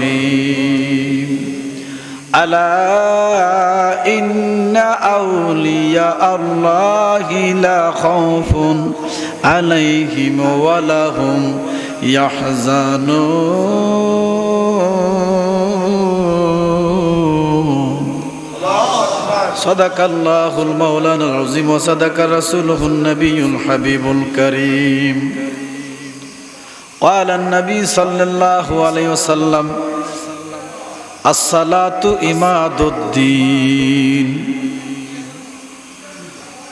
الرحيم ألا إن أولياء الله لا خوف عليهم ولا هم يحزنون صدق الله المولانا العظيم وصدق رسوله النبي الحبيب الكريم قال النبي صلى الله عليه وسلم الصلاة إماد الدين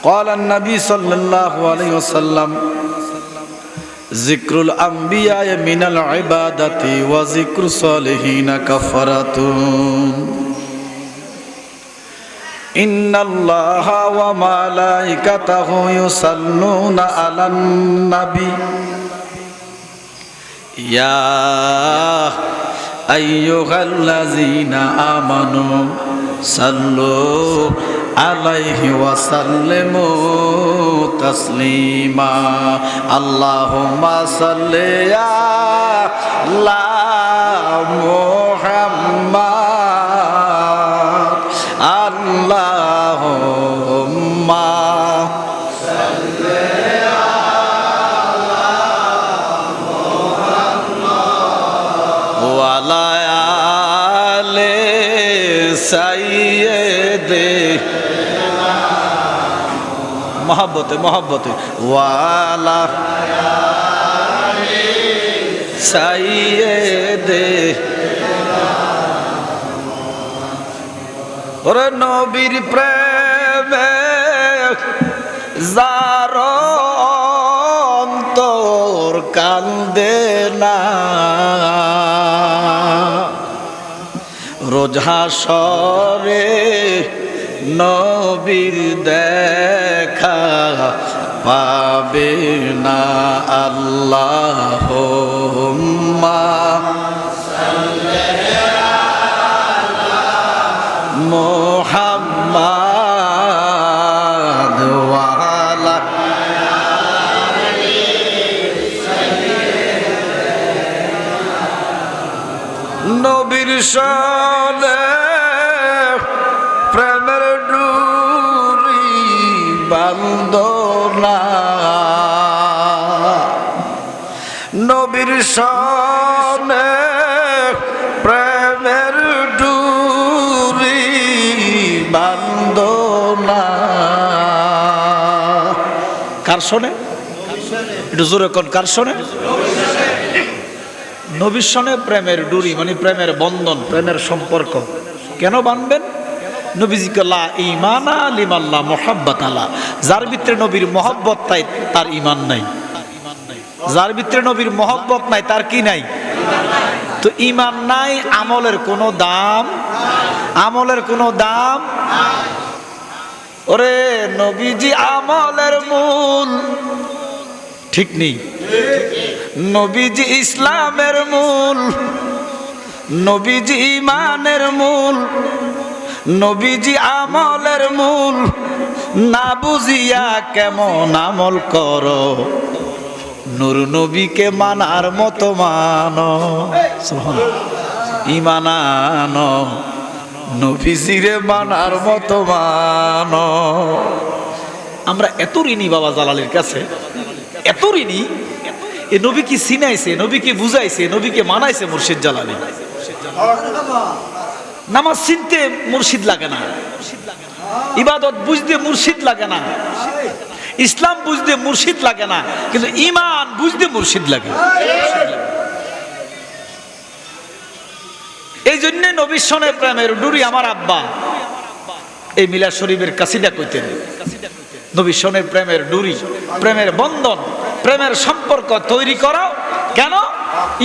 قال النبي صلى الله عليه وسلم ذكر الأنبياء من العبادة وذكر الصالحين كفارة إن الله وملائكته يصلون على النبي يا أيها الذين آمنوا صلوا عليه وسلموا تسليما اللهم صل على محمد اللهم صل وعلى آل سيدنا محبت وعلى آل سيدنا ওরে নবীর প্রেমে যার অন্তর কান্দে না রোজ হাসরে নবীর দেখা পাবে না আল্লাহুম্মা মুহাম্মাদ ওয়া আলা নবীর শানে প্রেমের ডুরি বান্দনা নবীর শানে প্রেমের ডুরি বান্দনা কার শোনে একটু জোরে কোন কার শোনে নবীর সনে প্রেমের ডুরি মানে প্রেমের বন্ধন প্রেমের সম্পর্ক কেন বাঁধবেন নবীজিকে লা ঈমানা লিমান লা মুহাব্বাত আলা যার ভিতরে নবীর মহব্বত নাই তার ঈমান নাই যার ভিতরে নবীর মহব্বত নাই তার কি নাই তো ঈমান নাই আমলের কোনো দাম ওরে নবীজি আমলের মূল ঠিক নেই নবীজি ইসলামের মূল নবীজি ঈমানের মূল নবীজি আমলের মূল না বুঝিয়া কেমন আমল করো নূর নবীকে মানার মতো মানো ঈমান আনো নবীজিরে মানার মতো মানো আমরা এত ঋণী বাবা জালালের কাছে এত ঋণী এ নবী কি চিনাইছে নবী কি বুঝাইছে নবীকে মানাইছে মুর্শিদ জালালি নামাজ চিনতে মুর্শিদ লাগে না ইবাদত বুঝতে মুর্শিদ লাগে না ইসলাম বুঝতে মুর্শিদ লাগে না কিন্তু ঈমান বুঝতে মুর্শিদ লাগে এই জন্য নবীর সনে প্রেমের ডুরি আমার আব্বা এই মিলাদ শরীফের কাসিদা কইতেন নবীর সনে প্রেমের ডুরি প্রেমের বন্ধন প্রেমের সম্পর্ক তৈরি করো কেন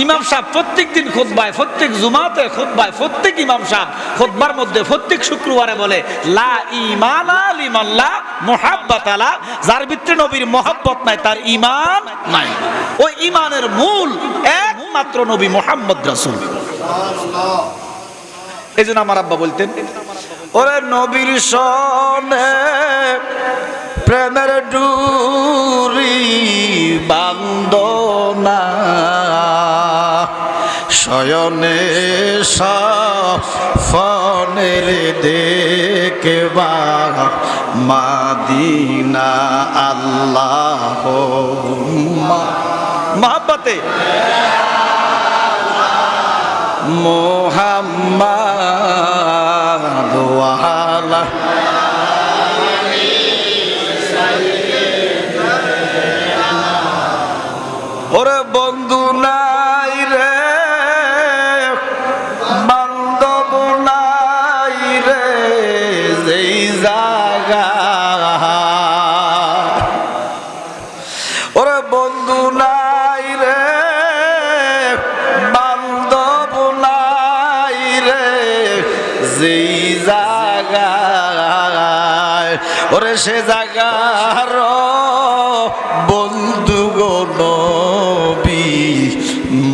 ইমাম সাহেব প্রত্যেক দিন খুতবায় প্রত্যেক জুমাতে খুতবায় প্রত্যেক ইমাম সাহেব খুতবার মধ্যে প্রত্যেক শুক্রবারে বলে লা ঈমানা লিমান লা মুহাব্বাত আলা যার ভিতরে নবীর মহব্বত নাই তার ঈমান নাই ওই ঈমানের মূল একমাত্র নবী মুহাম্মদ রাসূল সুবহানাল্লাহ এইজন্য আমার আব্বা বলতেন ওরে নবীর সনে প্রেমের ডুরি বান্দনা শয়নে সফনের দেখবা মাদিনা আল্লাহুম্মা মহব্বতে মুহাম্মাদ ওয়া আলা ওরে বন্ধু নাই রে বান্ধব নাই রে যেই জায়গা ওরে বন্ধু নাই রে বান্ধব নাই রে যেই জায়গায় ওরে সে জায়গার বন্ধু গো নবী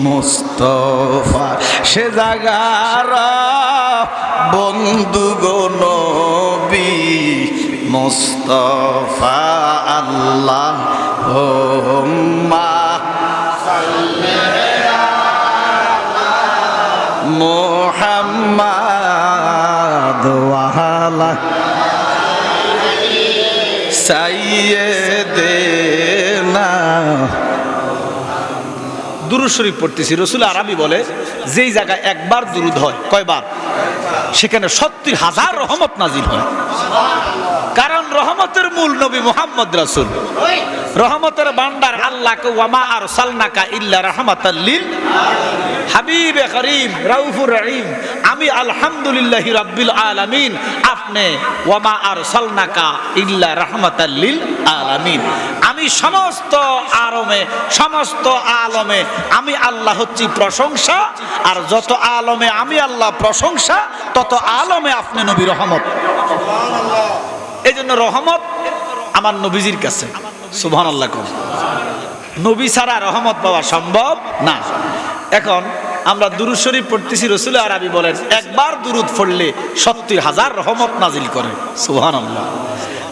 মুস্তাফা সে জায়গার বন্ধু গো নবী মুস্তাফা আল্লাহুম্মা মুহাম্মাদ ওয়া আলা সাইয়্যিদিনা দুরূদ শরীফ পড়তেছি। রাসূল আরবি বলে যেই জায়গায় একবার দুরূদ হয়, কয়বার? সেখানে ৭০,০০০ রহমত নাজিল হয়। কারণ রহমতের মূল নবী মুহাম্মদ রাসূল, রহমতের ভান্ডার। আল্লাহকে ওয়ামা আরসালনাকা ইল্লা রাহমাতাল লিল হাবিবে করিম রাউফুর রহিম। আমি আলহামদুলিল্লাহি রাব্বিল আলামিন, আপনি ওয়ামা আরসালনাকা ইল্লা রাহমাতাল লিল আলামিন। আমি সমস্ত আলমে আমি আল্লাহ হচ্ছি প্রশংসা, আর যত আলমে আমি আল্লাহ প্রশংসা তত আলমে আপনি নবী রহমত। এই জন্য রহমত আমার নবীজির কাছে। সুবহানাল্লাহ। নবী ছাড়া রহমত পাওয়া সম্ভব না। এখন আমরা দুরূদ শরীফ পড়তেছি। রাসূল আরবি বলেন একবার দুরূদ পড়লে ৭০,০০০ রহমত নাজিল করে। সুবহানাল্লাহ।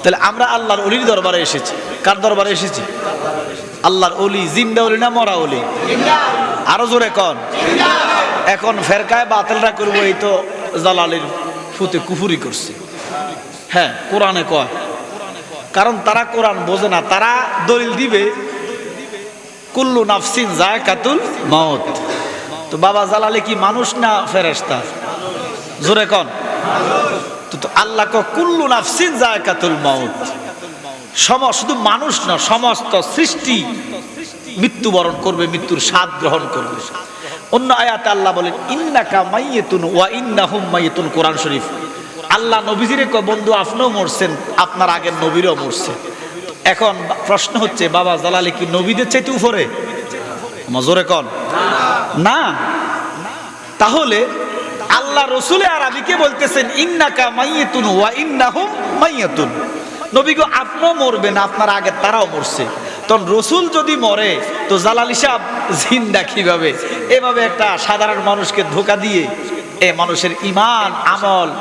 তাহলে আমরা আল্লাহর ওলির দরবারে এসেছি। কার দরবারে এসেছি? আল্লাহর ওলি। জিন্দা ওলি না মরা ওলি? আরো জোরে কন। এখন ফেরকায় বাতিলরা করবো, এই তো জালালির ফুতে কুফুরি করছে। হ্যাঁ, কোরআনে কয়, কারণ তারা কোরআন বোঝে না। তারা দলিল দিবে কুল্লু নাফসিন যায়কাতুল মাউত। তো বাবা জালালি কি মানুষ না ফেরেশতা? জোরে কন। তো আল্লাহ কয় কুল্লু নাফসিন যায়কাতুল মাউত। শুধু মানুষ না, সমস্ত সৃষ্টি মৃত্যুবরণ করবে, মৃত্যুর স্বাদ গ্রহণ করবে। অন্য আয়াতে আল্লাহ বলেন ইন্নাকা মাইয়াতুন ওয়া ইন্নাহুম মাইয়াতুন। কোরআন শরীফ। আল্লাহ নবীজিরে কয় বন্ধু আপনিও মরছেন, আপনার আগের নবীরও মরছে। এখন প্রশ্ন হচ্ছে বাবা জালালি কি নবীদের চাইতে উপরে? জোরে কন না। তাহলে আল্লাহ রাসূল আরবিকে বলতেছেন ইন্নাকা মাইয়াতুন ওয়া ইন্নাহুম মাইয়াতুন। নবী গো আপনিও মরবেন, আপনার আগে তারাও মরছে। তখন রসুল যদি মরে তো জালালি সাহেব জিন্দা কিভাবে? এভাবে একটা সাধারণ মানুষকে ধোঁকা দিয়ে এ মানুষের ঈমান আমল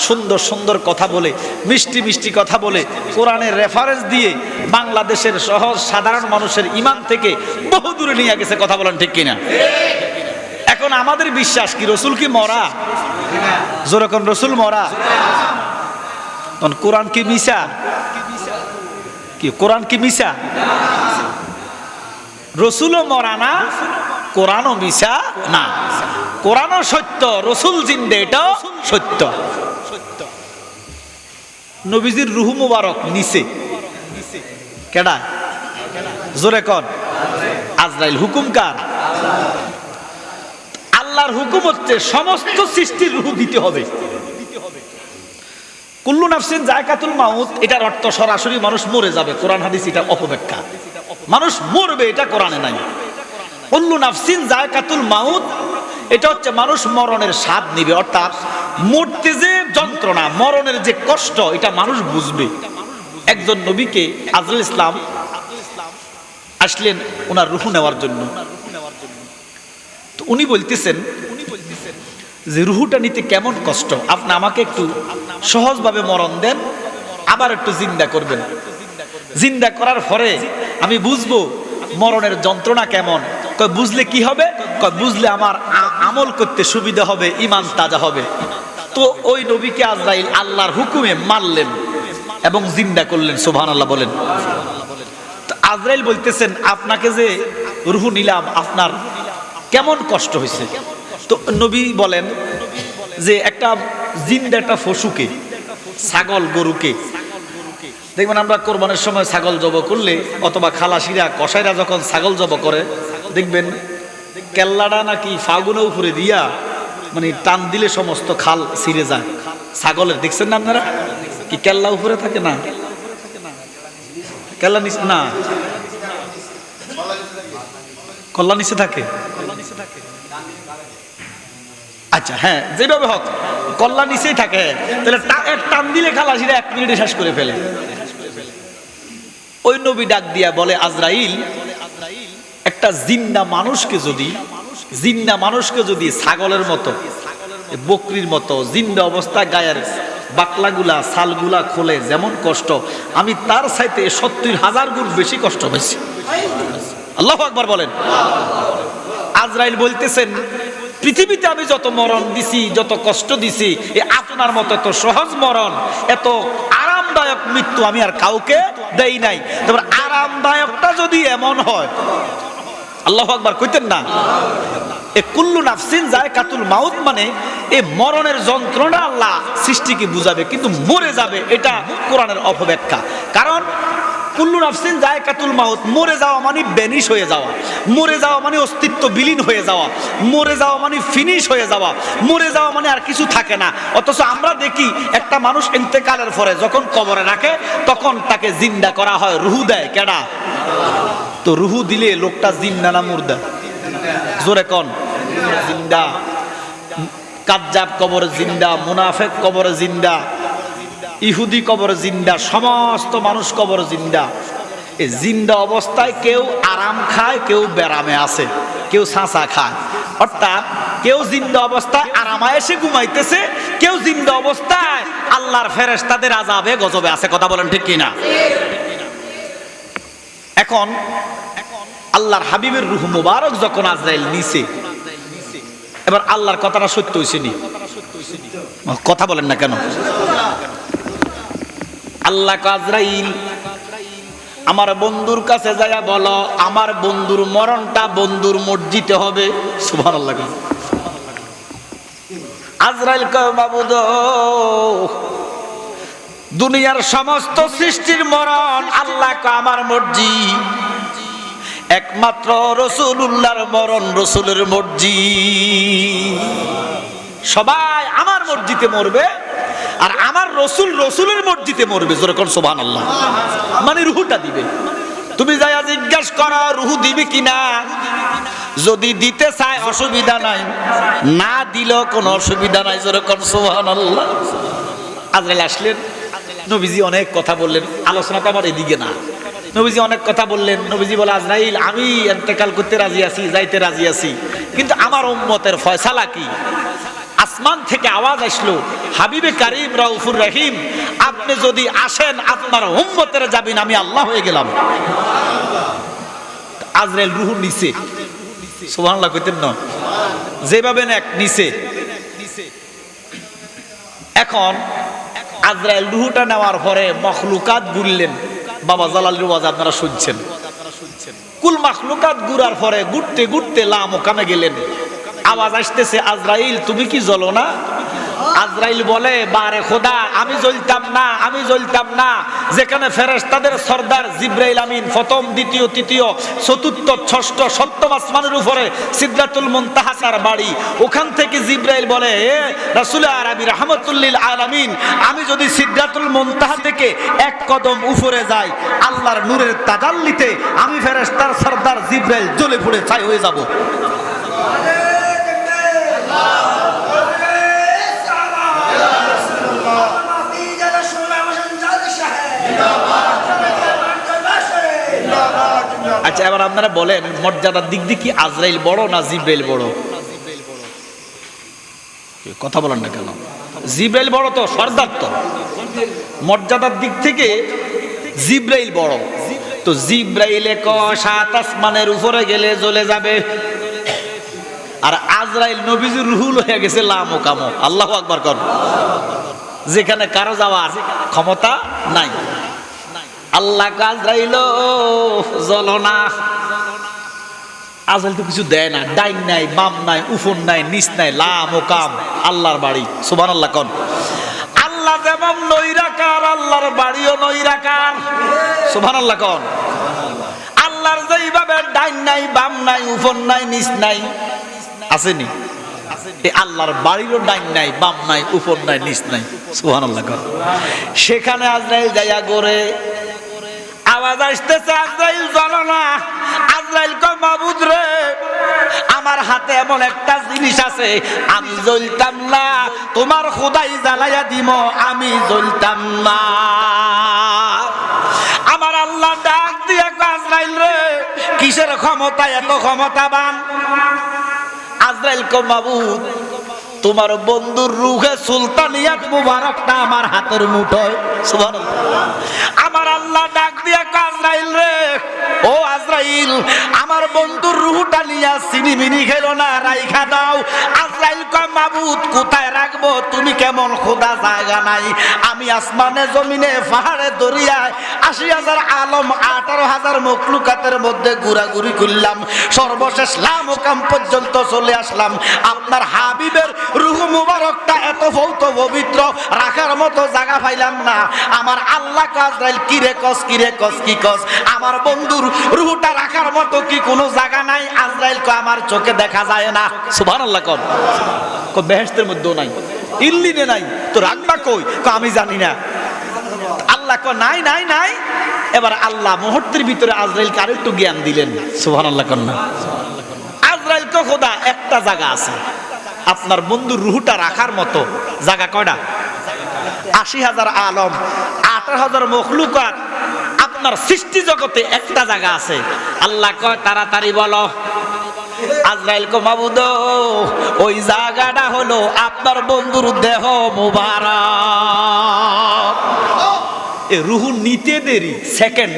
সুন্দর সুন্দর কথা বলে, মিষ্টি মিষ্টি কথা বলে, কোরআনের রেফারেন্স দিয়ে বাংলাদেশের সহজ সাধারণ মানুষের ঈমান থেকে বহু দূরে নিয়ে গেছে। কথা বলেন ঠিক কিনা? এখন আমাদের বিশ্বাস কি রসুল কি মরা? যেরকম রসুল মরা, তখন কোরআন কি মিশা? কি কোরআন কি মিশা? রসুলও মরা না, কোরআনও মিশা না। কোরআনও সত্য, রসুল জিন্দে, এটাও সত্য। নবীজির রুহু মুবারক নিচে কেডা? জোরে কন। আজরাইল। হুকুম কার? আল্লাহর হুকুম হচ্ছে সমস্ত সৃষ্টির রুহু দিতে হবে। কুল্লু নাফসিন যায়কাতুল মাউত, এটার অর্থ সরাসরি মানুষ মরে যাবে। কোরআন হাদিস এটা অপব্যাখ্যা। মানুষ মরবে এটা কোরআনে নাই। কুল্লু নাফসিন যায়কাতুল মাউত এটা হচ্ছে মানুষ মরণের স্বাদ নিবে, অর্থাৎ মরতে যে যন্ত্রণা, মরণের যে কষ্ট, এটা মানুষ বুঝবে। একজন নবীকে আজরাইল ইসলাম আসলেন ওনার রূহ নেওয়ার জন্য। তো উনি বলতেছেন যে রূহটা নিতে কেমন কষ্ট, আপনি আমাকে একটু সহজভাবে মরণ দেন, আবার একটু জিন্দা করবেন। জিন্দা করার পরে আমি বুঝবো মরণের যন্ত্রণা কেমন। কয় বুঝলে কি হবে? কয় বুঝলে আমার আমল করতে সুবিধা হবে, ঈমান তাজা হবে। তো ওই নবীকে আজরাইল আল্লাহর হুকুমে মারলেন এবং জিন্দা করলেন। সুবহানাল্লাহ বলেন। তো আজরাইল বলতেছেন, আপনাকে যে রূহ নিলাম, আপনার কেমন কষ্ট হয়েছে? তো নবী বলেন যে একটা জিন্দা একটা পশুকে, ছাগল গরুকে, দেখবেন আমরা কোরবানের সময় ছাগল জব করলে অথবা খালাসিরা কসাইরা যখন ছাগল জব করে, দেখবেন কেল্লাটা নাকি ফাগুনের উপরে দিয়া মানে টান দিলে সমস্ত খাল ছিঁড়ে যায় ছাগলের। দেখছেন না আপনারা? কি কেল্লা উপরে থাকে না? কেল্লা নিচে না, কল্লা নিচে থাকে। আচ্ছা হ্যাঁ, যেভাবে হোক কল্লা নিচেই থাকে। তাহলে টান দিলে খালাসিরা 1 মিনিটে শেষ করে ফেলে। ওই নবী ডাক দিয়া বলে, আজরাইল, একটা জিন্দা মানুষকে যদি ছাগলের মতো, বকরির মতো জিন্দা অবস্থায় গায়ের বাকলাগুলা ছালগুলা খোলে যেমন কষ্ট, আমি তার চাইতে 70,000 গুণ বেশি কষ্ট পেয়েছি। আল্লাহু আকবার বলেন। আজরাইল বলতেছেন, পৃথিবীতে আমি যত মরণ দিছি, যত কষ্ট দিছি, আপনার মতো এত সহজ মরণ, এত আরামদায়ক মৃত্যু আমি আর কাউকে দেই নাই। তারপর আরামদায়কটা যদি এমন হয়, আল্লাহু আকবার কইতেন না? এ কুল্লু নাফসিন যায়কাতুল মাউত মানে এই মরণের যন্ত্রণা আল্লাহ সৃষ্টিকে বুঝাবে, কিন্তু মরে যাবে এটা কোরআনের অপব্যাখ্যা। কারণ কুল্লু নাফসিন যায়কাতুল মাউত, মরে যাওয়া মানে বেনিশ হয়ে যাওয়া, মরে যাওয়া মানে অস্তিত্ব বিলীন হয়ে যাওয়া, মরে যাওয়া মানে ফিনিশ হয়ে যাওয়া, মরে যাওয়া মানে আর কিছু থাকে না। অথচ আমরা দেখি একটা মানুষ ইন্তেকালের পরে যখন কবরে রাখে তখন তাকে জিন্দা করা হয়, রুহু দেয় কেডা? তো রুহু দিলে লোকটা জিন্দা না মুর্দা? জোরে কোন? জিন্দা। কাজ্জাব কবরে জিন্দা, মুনাফেক কবরে জিন্দা, ইহুদি কবর জিন্দা, সমস্ত মানুষ কবর জিন্দা। এই জিন্দা অবস্থায় কেউ আরাম খায়, কেউ ব্যারামে আছে, কেউ ছাঁচা খায়। অর্থাৎ কেউ জিন্দা অবস্থায় আরামায় এসে ঘুমাইতেছে, কেউ জিন্দা অবস্থায় আল্লাহর ফেরেশতাদের আযাবে গজবে আছে। কথা বলেন ঠিক কিনা? এখন আল্লাহর হাবিবের রূহ মুবারক যখন আজরাইল নিছে, এবার আল্লাহর কথাটা সত্য হইছে নি? কথা বলেন না কেন? আল্লাহ আজরাইল আমার বন্ধুর কাছে যায়া বলো, আমার বন্ধুর মরণটা বন্ধুর মসজিদে হবে। সুবহানাল্লাহ। আজরাইল কয়, মাবুদ দুনিয়ার সমস্ত সৃষ্টির মরণ আল্লাহ কয় আমার মসজিদ, একমাত্র রাসূলুল্লাহর মরণ রাসূলের মসজিদ। সবাই আমার মসজিদে মরবে আর আমার রসুল রসুলের মসজিদে মরবে। জোরে কোন সুবহানাল্লাহ। মানে রুহুটা দিবে। তুমি যাইয়া জিজ্ঞাসা করো রুহু দিবে কিনা, যদি দিতে চায় অসুবিধা নাই, না দিলেও কোনো অসুবিধা নাই। জোরে কোন সুবহানাল্লাহ। আজরাইল আসলেন, নবীজি অনেক কথা বললেন, আলোচনাটা আমার এদিকে না। নবীজি অনেক কথা বললেন। নবীজি বলে, আজরাইল আমি ইন্তেকাল করতে রাজি আছি, যাইতে রাজি আছি, কিন্তু আমার উম্মতের ফয়সালা কি? আসমান থেকে আওয়াজ আসলো, হাবিবে কারিম রাউফুর রহিম, আপনি যদি আসেন আপনার উম্মতের যাবেন, আমি আল্লাহ হয়ে গেলাম। আজরাইল রূহ নিছে। সুবহানাল্লাহ কইতেন না? যেভাবে নেক নিছে। এখন আজরাইল রূহটা নেওয়ার পরে মখলুকাত ঘুরলেন। বাবা জালালের ওয়াজ আপনারা শুনছেন। কুল মখলুকাত ঘুরার পরে ঘুরতে ঘুরতে লা মুকামে গেলেন। আওয়াজ আসতেছে, আজরাইল তুমি কি জ্বলো না? আজরাইল বলে, বারে খোদা আমি জ্বলতাম না, আমি জ্বলতাম না। যেখানে ফেরেশতাদের সর্দার জিবরাইল আমিন প্রথম, দ্বিতীয়, তৃতীয়, চতুর্থ, ষষ্ঠ, সপ্তম আসমানের উপরে সিদরাতুল মুনতাহা তার বাড়ি, ওখান থেকে জিবরাইল বলে, হে রাসূল আরবি রাহমাতুল লিল আলামিন, আমি যদি সিদরাতুল মুনতাহা থেকে 1 কদম উপরে যাই, আল্লাহর নূরের তাজাল্লিতে আমি ফেরেশতার সর্দার জিবরাইল জ্বলে পুড়ে ছাই হয়ে যাব। আচ্ছা, এবার আপনারা বলেন মর্যাদার দিক দিয়ে কি আজরাইল বড় না জিবরাইল বড়? কথা বলেন না কেন? জিবরাইল বড় তো, সর্দার তো। মর্যাদার দিক থেকে জিবরাইল বড়, তো জিব্রাইলে কয় 7 আসমানের উপরে গেলে জ্বলে যাবে, আর আজরাইল নবীজির রুহুল হয়ে গেছে লামো কামো। আল্লাহু আকবার কর। যেখানে কারো যাওয়ার ক্ষমতা নাই। আল্লাহ আজরাইল জ্বলো না। আজরাইল তো কিছু দেয় না, ডাইন নাই, বাম নাই, উফন নাই, নিচ নাই, লামো কাম। আল্লাহর বাড়ি, সুবহানাল্লাহ কোন। আল্লাহ যেমন নৈরাকার, আল্লাহর বাড়িও নৈরাকার, সুবহানাল্লাহ কোন। আল্লাহর যেইভাবে ডাইন নাই, বাম নাই, উফন নাই, নিচ নাই, আসেনি, এই আল্লাহর বাড়িরও ডাইন নাই, বাম নাই, উপর নাই, নিচ নাই, সুবহানাল্লাহ। সেখানে আজরাইল যাইয়া গড়ে আওয়াজ আসতেছে, আজরাইল জ্বলো না। আজরাইল কয় মাবুদ রে, আমার হাতে এমন একটা জিনিস আছে, আমি জ্বলতাম না, তোমার খোদাই জ্বালাইয়া দিব, আমি জ্বলতাম না। আমার আল্লাহ ডাক দিয়া কয় আজরাইল রে, কিসের ক্ষমতা, এত ক্ষমতাবান? আজরাইল কয় মাবুদ, তোমার বন্ধুর রূহে সুলতানিয়াত মুবারকটা আমার হাতের মুঠোয়, সুবহানাল্লাহ। আমার আল্লাহ ডাক দিয়া কয় আজরাইল রে, ও আজরাইল, আমার বন্ধুর রূহটা নিয়া সিনিমিনি খেলো না, রাইখা দাও। আজরাইল কয় মাবুদ, কোথায় রাখবো? তুমি কেমন খোদা, জায়গা নাই। আমি আসমানে জমিনে পাহাড়ে দরিয়ায় ৮০,০০০ আলম ১৮,০০০ মখলুকাতের মধ্যে ঘোরাঘুরি করলাম, সর্বশেষ লামকাম পর্যন্ত চলে আসলাম। আপনার হাবিবের রূহ মুবারকটা এত ভৌত পবিত্র, রাখার মতো জায়গা পাইলাম না। আমার আল্লাহ আজরাইল, কি রে কস, কি রে কস, কি কস? আমার বন্ধুর রূহটা রাখার মতো কি কোনো জায়গা নাই? আজরাইল কয় আমার চোখে দেখা যায় না, সুবহানাল্লাহ কোন। কয় বেহেশতের মধ্যেও নাই, ইল্লিনে নাই, তো রাখবা কই? কয় আমি জানি না। আল্লাহ কয় নাই নাই নাই। এবার আল্লাহ মুহূর্তের ভিতরে আজরাইলকে আরেকটু জ্ঞান দিলেন, সুবহানাল্লাহ কোন না। আজরাইল কয় খোদা, একটা জায়গা আছে আপনার বন্ধুর রুহটা রাখার মতো। জায়গা কয়টা? ৮০,০০০ আলম ১৮,০০০ মখলুকাত, আপনার সৃষ্টি জগতে একটা জায়গা আছে। আল্লাহ কয় তাড়াতাড়ি বলো। আজরাইল কয় মাবুদ, ওই জায়গাটা হলো আপনার বন্ধুর দেহ মুবারক। এ রুহ নিতে দেরি, সেকেন্ড।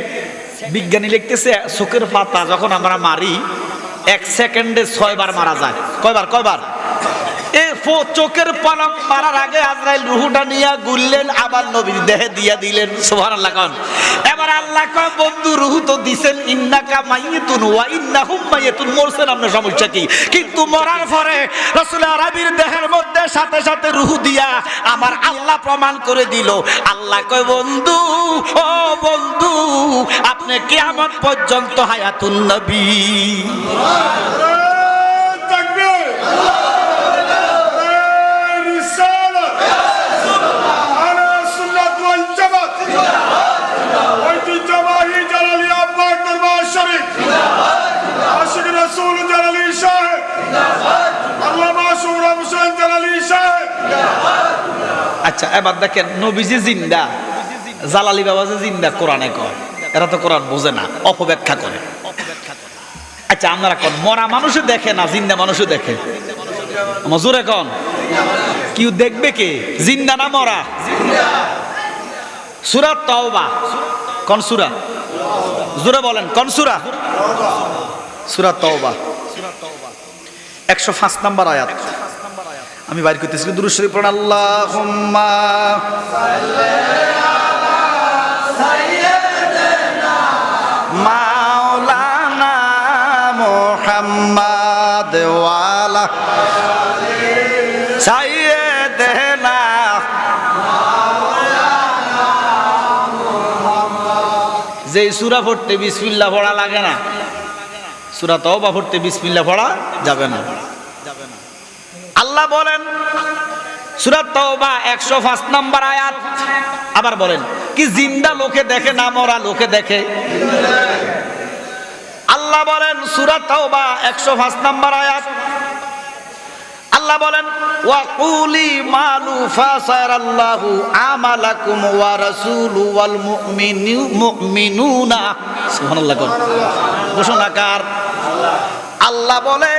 বিজ্ঞানী লিখতেছে চোখের পাতা যখন আমরা মারি 1 সেকেন্ডে 6 বার মারা যায়। কয়বার? কয়বার? চোখের পলক মারার আগে আজরাইল রুহটা নিয়ে গুললেন, আবার নবীর দেহে দিয়া দিলেন, সুবহানাল্লাহ কোন। এবার আল্লাহ কয় বন্ধু রুহ তো দিছেন, ইন্নাকা মাইয়িতুন ওয়া ইন্নাহুম মাইয়িতুন, মরছেন আপনার সমস্যা কি? কিন্তু মরার পরে রাসূল আরবির দেহের মধ্যে সাথে সাথে রুহ দিয়া আমার আল্লাহ প্রমাণ করে দিল। আল্লাহ কয় বন্ধু, ও বন্ধু, আপনি কিয়ামত পর্যন্ত হায়াতুন নবী। আচ্ছা এবার দেখেন, নবীজি জিন্দা, জালালি বাবা যে জিন্দা, কোরআনে কয়। এরা তো কোরআন বোঝে না, অপব্যাখ্যা করে। আচ্ছা আপনারা কোন মরা মানুষও দেখে না, জিন্দা মানুষও দেখে? মজুরে কোন কেউ দেখবে কে, জিন্দা না মরা? সূরা তাওবা কোন সূরা? জোরে বলেন কোন সূরা? সূরা তাওবা 105 নম্বর আয়াত। আমি বাইর করতেছি, দুরূদ শরীফ পড়ুন। আল্লাহুম্মা সাল্লি আলা সাইয়্যিদিনা মাওলানা মুহাম্মাদ ওয়া আলা সাইয়্যিদিনা মাওলানা মুহাম্মাদ। যে সূরা পড়তে বিসমিল্লাহ পড়া লাগে না, সূরা তাওবা পড়তে বিসমিল্লাহ পড়া যাবে না। আল্লাহ বলেন সূরা তাওবা 105 নম্বর আয়াত। আবার বলেন কি জিন্দা লোকে দেখে না মরা লোকে দেখে? আল্লাহ বলেন সূরা তাওবা 105 নম্বর আয়াত। আল্লাহ বলেন ওয়া কুলি মালু ফাসারাল্লাহু আমালাকুম ওয়া রাসূলু ওয়াল মুমিনুনা। সুবহানাল্লাহ। ঘোষণাকার আল্লাহ বলে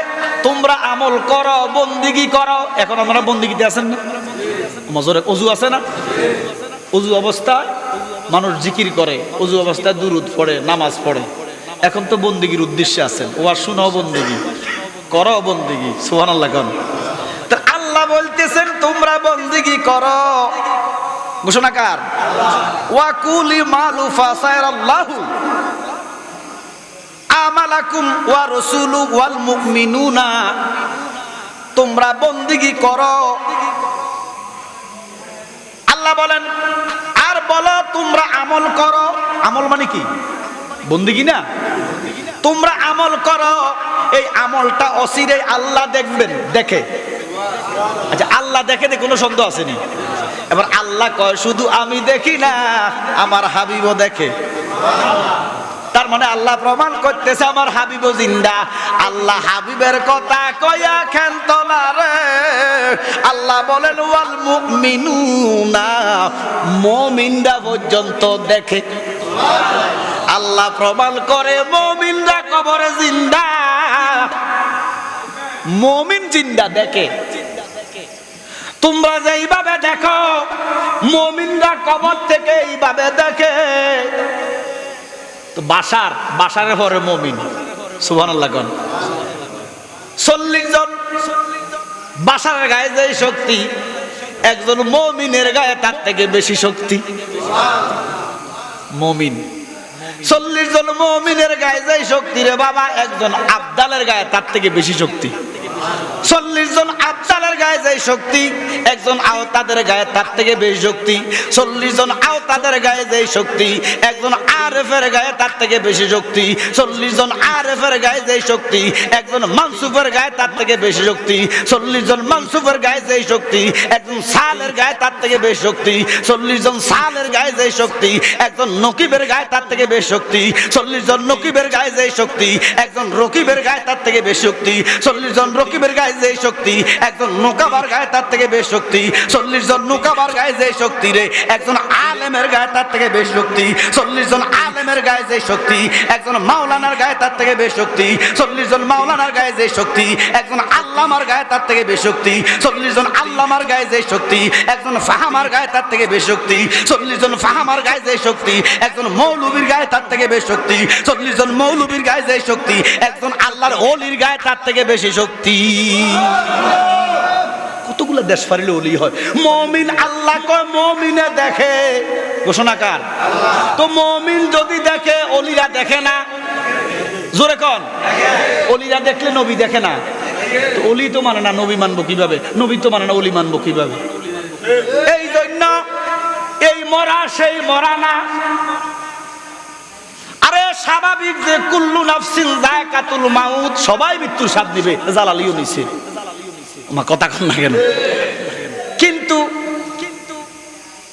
তোমরা আমল করো, বন্দিগি করো। এখন আমরা বন্দিগিতে আছেন না? মজরে ওযু আছে না? ওযু অবস্থায় মানুষ জিকির করে, ওযু অবস্থায় দুরূদ পড়ে, নামাজ পড়ে। এখন তো বন্দেগীর উদ্দেশ্যে আছেন, ওয়াজ শোনাও বন্দেগী, করো বন্দেগী। সুবহানাল্লাহ কোন। তা আল্লাহ বলতেছেন তোমরা বন্দেগী করো। ঘোষণাকার ওয়া কুলি মালু ফাসায়ারাল্লাহু আমালাকুম ওয়া রাসূলু ওয়াল মুমিনুনা। তোমরা বন্দেগী করো, আল্লাহ বলেন। আর বলো তোমরা আমল করো। আমল মানে কি? বন্দেগী না। তোমরা আমল করো, এই আমলটা অচিরেই আল্লাহ দেখবেন। দেখে, আচ্ছা আল্লাহ দেখে, কোনো সন্দেহ আসেনি। এবার আল্লাহ কয় শুধু আমি দেখি না, আমার হাবিবও দেখে। তার মানে আল্লাহ প্রমাণ করতেছে আমার হাবিবও জিন্দা। আল্লাহ হাবিবের কথা কয়া খেন তোলারে আল্লাহ বলেন ওয়াল মুমিনুনা, মুমিনরা পর্যন্ত দেখে। আল্লাহ প্রমাণ করে মুমিনরা কবরে জিন্দা, মুমিন জিন্দা দেখে। তোমরা যেইভাবে দেখো, মুমিনরা কবর থেকে এইভাবে দেখে। তো বাশারের পরে মুমিন। সুবহানাল্লাহ কোন। 40 জন বাশারের গায়ে যে শক্তি, একজন মুমিনের গায়ে তার থেকে বেশি শক্তি। মুমিন 40 জন মুমিনের গায়ে যে শক্তি রে বাবা, একজন আবদালের গায়ে তার থেকে বেশি শক্তি। 40 জন আবদালের গায়ে যে শক্তি, একজন আওতাদের গায়ে তার থেকে বেশি শক্তি। 40 জন আওতাদের গায়ে যে শক্তি, একজন আরেফের গায়ে তার থেকে বেশি শক্তি। 40 জন আরেফের গায়ে যে শক্তি, একজন মানসুফের গায়ে তার থেকে বেশি শক্তি। 40 জন মানসুফের গায়ে যে শক্তি, একজন সালের গায়ে তার থেকে বেশি শক্তি। 40 জন সালের গায়ে যে শক্তি, একজন নকিবের গায়ে তার থেকে বেশি শক্তি। 40 জন নকিবের গায়ে যে শক্তি, একজন রকিবের গায়ে তার থেকে বেশি শক্তি। 40 জন রকিবের গায়ে যে শক্তি, একজন নোকাবার গায়ে তার থেকে বেশি শক্তি। 40 জন নোকাবার গায়ে যে শক্তি রে, একজন আলেমের গায়ে তার থেকে বেশি শক্তি। 40 জন আলেমের গায়ে যে শক্তি, একজন মাওলানার গায়ে তার থেকে বেশি শক্তি। 40 জন মাওলানার গায়ে যে শক্তি, একজন আল্লামার গায়ে তার থেকে বেশি শক্তি। 40 জন আল্লামার গায়ে যে শক্তি, একজন ফাহামার গায়ে তার থেকে বেশি শক্তি। 40 জন ফাহামার গায়ে যে শক্তি, একজন মৌলবীর গায়ে তার থেকে বেশি শক্তি। 40 জন মৌলবীর গায়ে যে শক্তি, একজন আল্লাহর ওলির গায়ে তার থেকে বেশি শক্তি। কতগুলো দেশ পারিলে ওলি হয়। মুমিন আল্লাহ কয় মুমিনে দেখে। ঘোষণাকার তো মুমিন যদি দেখে, ওলিরা দেখে না। জোরে কোন। ওলিরা দেখলে নবী দেখে না। তো ওলি তো মানে না, নবী মানবো কিভাবে? নবী তো মানে না, ওলি মানবো কিভাবে? এই জন্য এই মরা সেই মরা না। আরে স্বাভাবিক যে কুল্লু নাফসিন যায়কাতুল মাউত, সবাই মৃত্যুর স্বাদ দিবে। জালালিও নিছে, আমার কথা কন না কেন? কিন্তু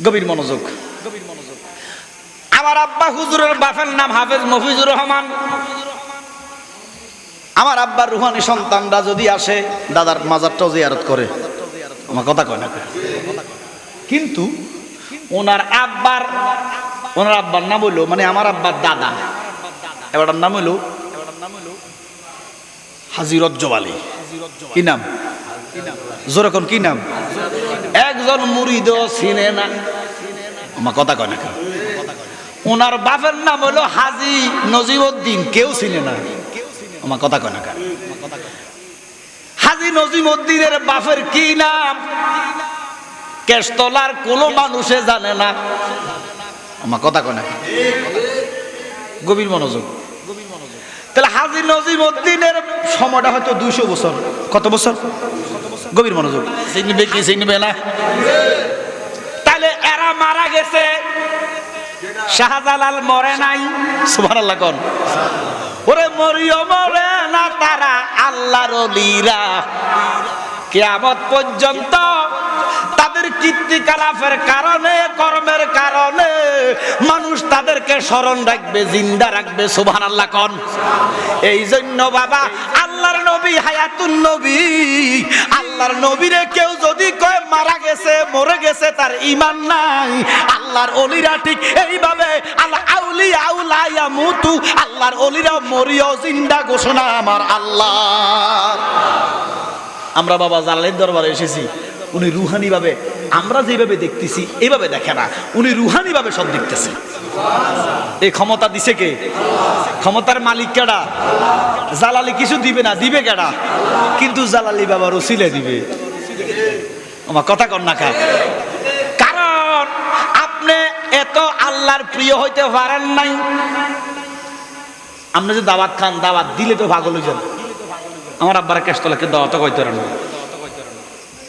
গভীর মনোযোগ। আমার আব্বা হুজুরের বাপের নাম হাফেজ মফিজুর রহমান। আমার আব্বার রুহানি সন্তানরা যদি আসে, দাদার মাজারটাও জিয়ারত করে। আমার কথা কয় না। কিন্তু ওনার আব্বার নাম হইলো, মানে আমার আব্বার দাদা, এবার নাম হইলো হাজী রজ্জব আলী। কি নাম? জোরকন কি নাম? একজন মুরিদও চিনে না। আমার কথা কয় না। ওনার বাপের নাম হলো হাজী নজিমউদ্দিন, কেউ চিনে না। আমার কথা কয় না। হাজী নজিমউদ্দিনের বাপের কি নাম কেশতলার কোনো মানুষে জানে না। আমার কথা কয় না। গভীর মনোযোগ। তাহলে হাজী নজিমউদ্দিনের সময়টা হয়তো 200 বছর। কত বছর? গভীর মনোযোগ। চিনবে কি চিনবে না? তাহলে এরা মারা গেছে, শাহজালাল মরে নাই। সুবহানাল্লাহ কোন। ওরে মরিও মরে না তারা আল্লাহর ওলিরা, কিয়ামত পর্যন্ত তাদের কীর্তিকলাপের কারণে, কর্মের কারণে মানুষ তাদেরকে স্মরণ রাখবে, জিন্দা রাখবে। সুবহানাল্লাহ কোন। এই জন্য বাবা আল্লাহর নবী হায়াতুন নবী, আল্লাহর নবীরে কেউ যদি কয় মারা গেছে, মরে গেছে, তার ঈমান নাই। আল্লাহর ওলিরা ঠিক এইভাবে, আল আউলিয়া লা ইয়ামুতু, আল্লাহর ওলিরা মরিও জিন্দা। ঘোষণা আমার আল্লাহ। আমরা বাবা জালালের দরবারে এসেছি, উনি রুহানি ভাবে আমরা যেভাবে দেখতেছি এইভাবে দেখে না, উনি রুহানি ভাবে সব দেখতেছে। এই ক্ষমতা দিছে কে? ক্ষমতার মালিক কেডা? জালালি কিছু দিবে না, দিবে কেডা? কিন্তু জালালি বাবার ওসিলা দিবে। আমার কথা কন না কা? কারণ আপনি এত আল্লাহর প্রিয় হইতে পারেন নাই। আপনি যে দাওয়াত খান, দাওয়াত দিলে তো পাগল হয়ে যান। আমার আব্বার কেষ্টলাকে দাওয়াত কইতে পারেন না।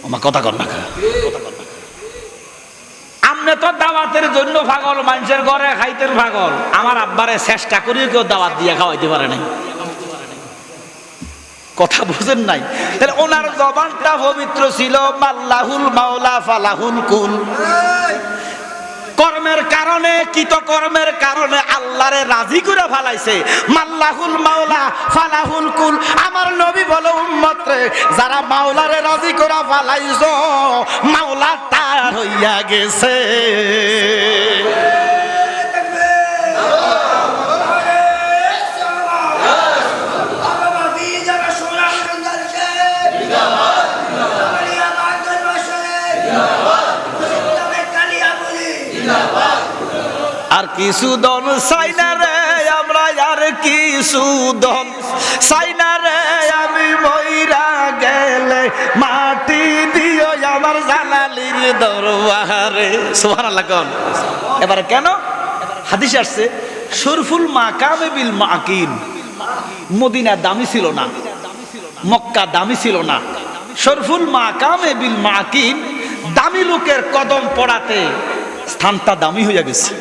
আমার কথা কন না কা? আপনি তো দাওয়াতের জন্য পাগল, মানুষের ঘরে খাইতে পাগল। আমার আব্বারে চেষ্টা করিও কেউ দাওয়াত দিয়ে খাওয়াইতে পারে নাই। কথা বুঝেন নাই? তাহলে ওনার জবানটা পবিত্র ছিল। মাল্লাহুল মাওলা ফালাহুল কুল। কর্মের কারণে, কৃতকর্মের কারণে আল্লাহরে রাজি করে ফেলাইছে। মাল্লাহুল মাওলা ফালাহুল কুল। আমার নবী বলে, উম্মত রে, যারা মাওলারে রাজি করে ফেলাইছো, মাওলা তার হইয়া গেছে। আর কিছু দন চাইনা রে আমরা, আর কিছু দন চাইনা রে, আমি মইরা গেলে মাটি দিও আমার জালালির দরবারে। সুবহানাল্লাহ কোন? এবারে কেন হাদিসে আসছে শরফুল মাকামে বিল মাকিন। মদিনা দামি ছিল না, মক্কা দামি ছিল না। শরফুল মাকামে বিল মাকিন, দামি লোকের কদম পড়াতে স্থানটা দামি হইয়া গেছে।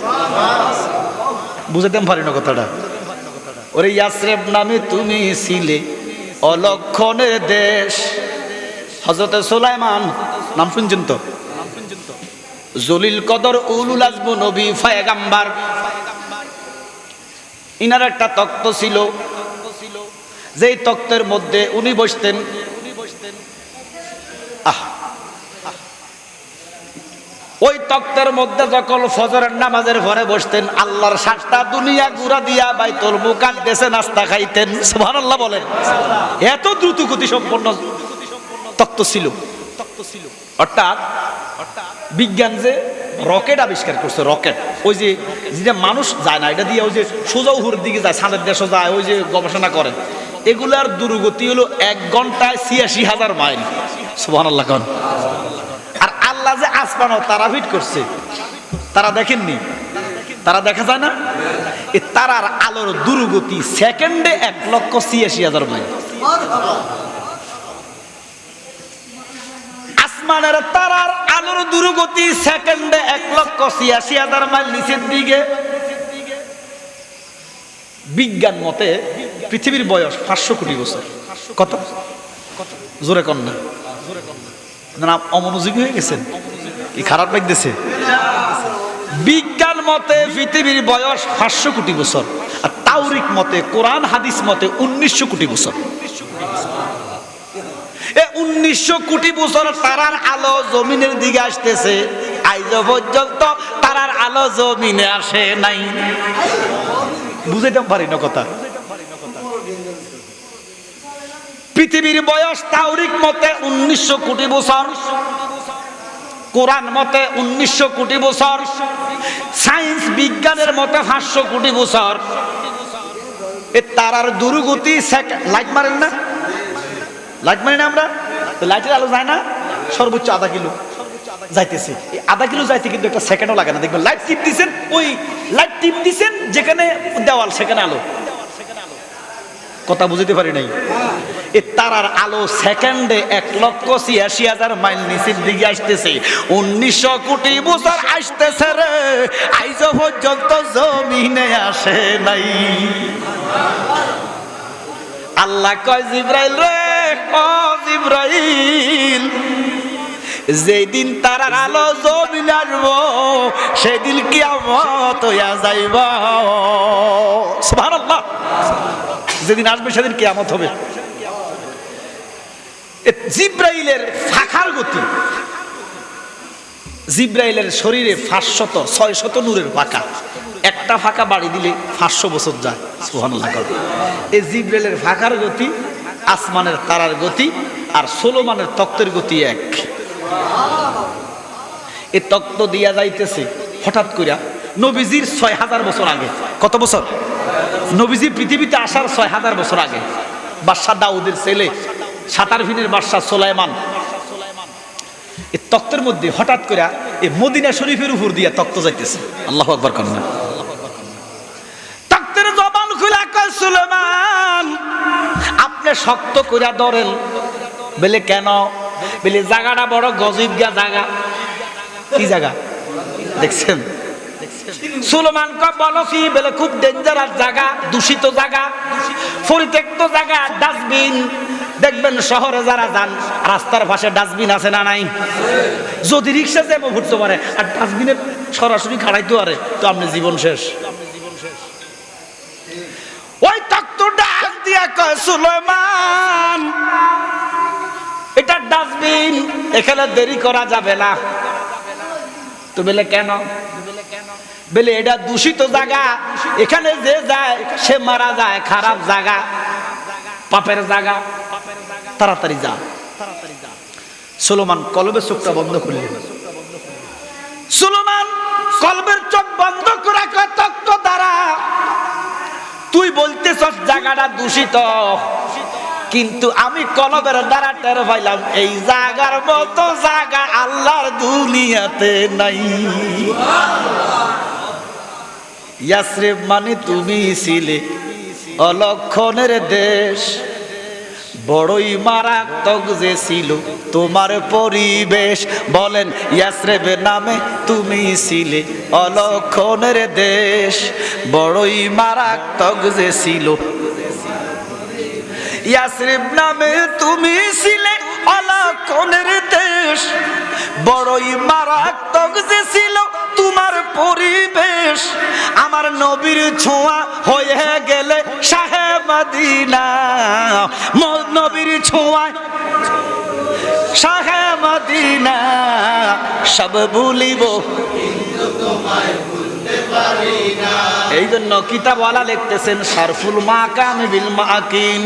বুঝাতে পারি না কথাটা? ওরে ইয়াসরিব নামে তুমি ছিলে অলক্ষণের দেশ। হযরত সুলাইমান নাম শুনছেন তো? জলিল কদর উলুল আজম নবী পয়গম্বর, ইনার একটা তক্ত ছিল, যেই তক্তের মধ্যে উনি বসতেন। ওই তক্তের মধ্যে যখন ফজরের নামাজের পরে বসতেন, আল্লাহর 7টা দুনিয়া ঘুরা দিয়া বাইতুল মুকাদ্দাসে নাস্তা খাইতেন। সুবহানাল্লাহ বলেন। এত দ্রুত গতি সম্পন্ন তক্ত ছিল। অর্থাৎ বিজ্ঞান যে রকেট আবিষ্কার করছে, রকেট, ওই যে যেটা মানুষ যায় না, এটা দিয়ে ওই যে সোজা উপরের দিকে যায়, চাঁদের দেশে যায়, ওই যে গবেষণা করে, এগুলার দ্রুতগতি হলো 1 ঘন্টায় 86,000 মাইল। সুবহানাল্লাহ কোন? আর আল্লাহ যে আসমানও তারা ফিট করছে, তারা দেখেননি? তারা দেখা যায় না? এই তারার আলোর দ্রুতগতি সেকেন্ডে 1,86,000 মাইল। আসমানের তারার আলোর দ্রুতগতি সেকেন্ডে 1,86,000 মাইল নিচের দিকে। বিজ্ঞান মতে পৃথিবীর বয়স 500 কোটি বছর। কত? জোরে কন না। না অমনোযোগী হয়ে গেছেন? কি খারাপ লাগতেছে? বিজ্ঞান মতে পৃথিবীর বয়স 500 কোটি বছর, আর তাওরিক মতে, কোরআন হাদিস মতে 1900 কোটি বছর। 1900 কোটি বছর তারার আলো জমিনের দিকে আসতেছে, আজ পর্যন্ত তারার আলো জমিনে আসে নাই। বুঝাইতে পারি না কথা? পৃথিবীর বয়স তাওরিক মতে 1900 কোটি বছর, কোরআন মতে 1900 কোটি বছর, সায়েন্স বিজ্ঞানের মতে 500 কোটি বছর। এ তারার দ্রুতগতি লাইট মারেন না? লাইট মারি না আমরা? লাইটের আলো যায় না সর্বোচ্চ আধা কিলো যাইতেছে। এই আধা কিলো যাইতে কিন্তু একটা সেকেন্ডও লাগে না। দেখবেন লাইট টিপ দিচ্ছেন, ওই লাইট টিপ দিচ্ছেন যেখানে দেওয়াল সেখানে আলো। কথা বুঝতে পারি নাই? এ তারার আলো সেকেন্ডে 1,86,000 মাইল নিচের দিকে আসতেছে। 1900 কোটি বছর আসতেছে রে, আজ পর্যন্ত জমিনে আসে নাই। আল্লাহ কয় জিব্রাইল রে, ও জিব্রাইল, যেদিন তারার আলো জমিনে আসবো সেদিন কিয়ামত হইয়া যাইব। সুবহানাল্লাহ। যেদিন আসবে সেদিন কিয়ামত হবে। জিব্রাইলের ফাঁকার গতি, জিব্রাইলের শরীরে 500-600 নূরের ফাঁকা। একটা ফাঁকা বাড়ি দিলে 500 বছর যায়। সুবহানাল্লাহ। এই জিব্রাইলের ফাঁকার গতি, আসমানের তারার গতি আর সুলাইমানের তক্তের গতি এক। এ তক্ত দিয়া যাইতেছে হঠাৎ করিয়া নবীজির ৬,০০০ বছর আগে। কত বছর? নবীজি পৃথিবীতে আসার ৬,০০০ বছর আগে বাদশাহ দাউদের ছেলে সাতারভিনের বাদশাহ সুলাইমান এই তক্তের মধ্যে হঠাৎ করে এই মদিনা শরীফের উপর দিয়া তক্ত যাইতেছে। আল্লাহু আকবার কন্যা। তক্তের জবান খুলে কয় সুলাইমান আপনি শক্ত কইরা ধরেন। বলে কেন? বলে জায়গাটা বড় গজীব গা জায়গা। কি জায়গা দেখছেন? সুলেমান কয় বলো কি? বলে খুব ডেঞ্জারাস জায়গা, দূষিত জায়গা, পরিত্যক্ত জায়গা, ডাস্টবিন। দেখবেন শহরে যারা যান রাস্তার পাশে ডাস্টবিন আছে না নাই? যদি রিক্সা যাবো ঘুরতে পারে আর ডাস্টবিনের সরাসরি খাড়াইতে পারে তো আপনি জীবন শেষ। ওই তক্ত ডাক দিয়া কয় সুলেমান এটা ডাস্টবিন, এখানে দেরি করা যাবে না। তো বলে কেন? বলে এটা দূষিত জায়গা, এখানে যে যায় সে মারা যায়, খারাপ জায়গা, পাপের জায়গা, তাড়াতাড়ি যা। সুলেমান কলবের চোখটা বন্ধ করলেন। সুলেমান কলবের চোখ বন্ধ করে কয় তক্ত দ্বারা তুই বলতেছস জায়গাটা দূষিত, কিন্তু আমি কলবের দ্বারা টের পাইলাম এই জায়গার মতো জায়গা আল্লাহর দুনিয়াতে নাই। ইয়াসরিব মানে তুমি ছিলে অলক্ষণের দেশ, বড়ই মারাত্মক যে ছিল তোমার পরিবেশ। বলেন ইয়াসরিব নামে তুমি ছিলে অলক্ষণের দেশ, বড়ই মারাত্মক যে ছিল। ইয়াসরিব নামে তুমি ছিলে অলক্ষণের দেশ, বড়ই মারাত্মক যে ছিল তোমার পরিবেশ। আমার নবীর ছোঁয়া হয়ে গেলে শাহে মদিনা, নবীর ছোঁয়া শাহে মদিনা সব ভুলিব এই জন্য কিতাবওয়ালা লিখতেছেন শারফুল মাকাম বিল মাকিন,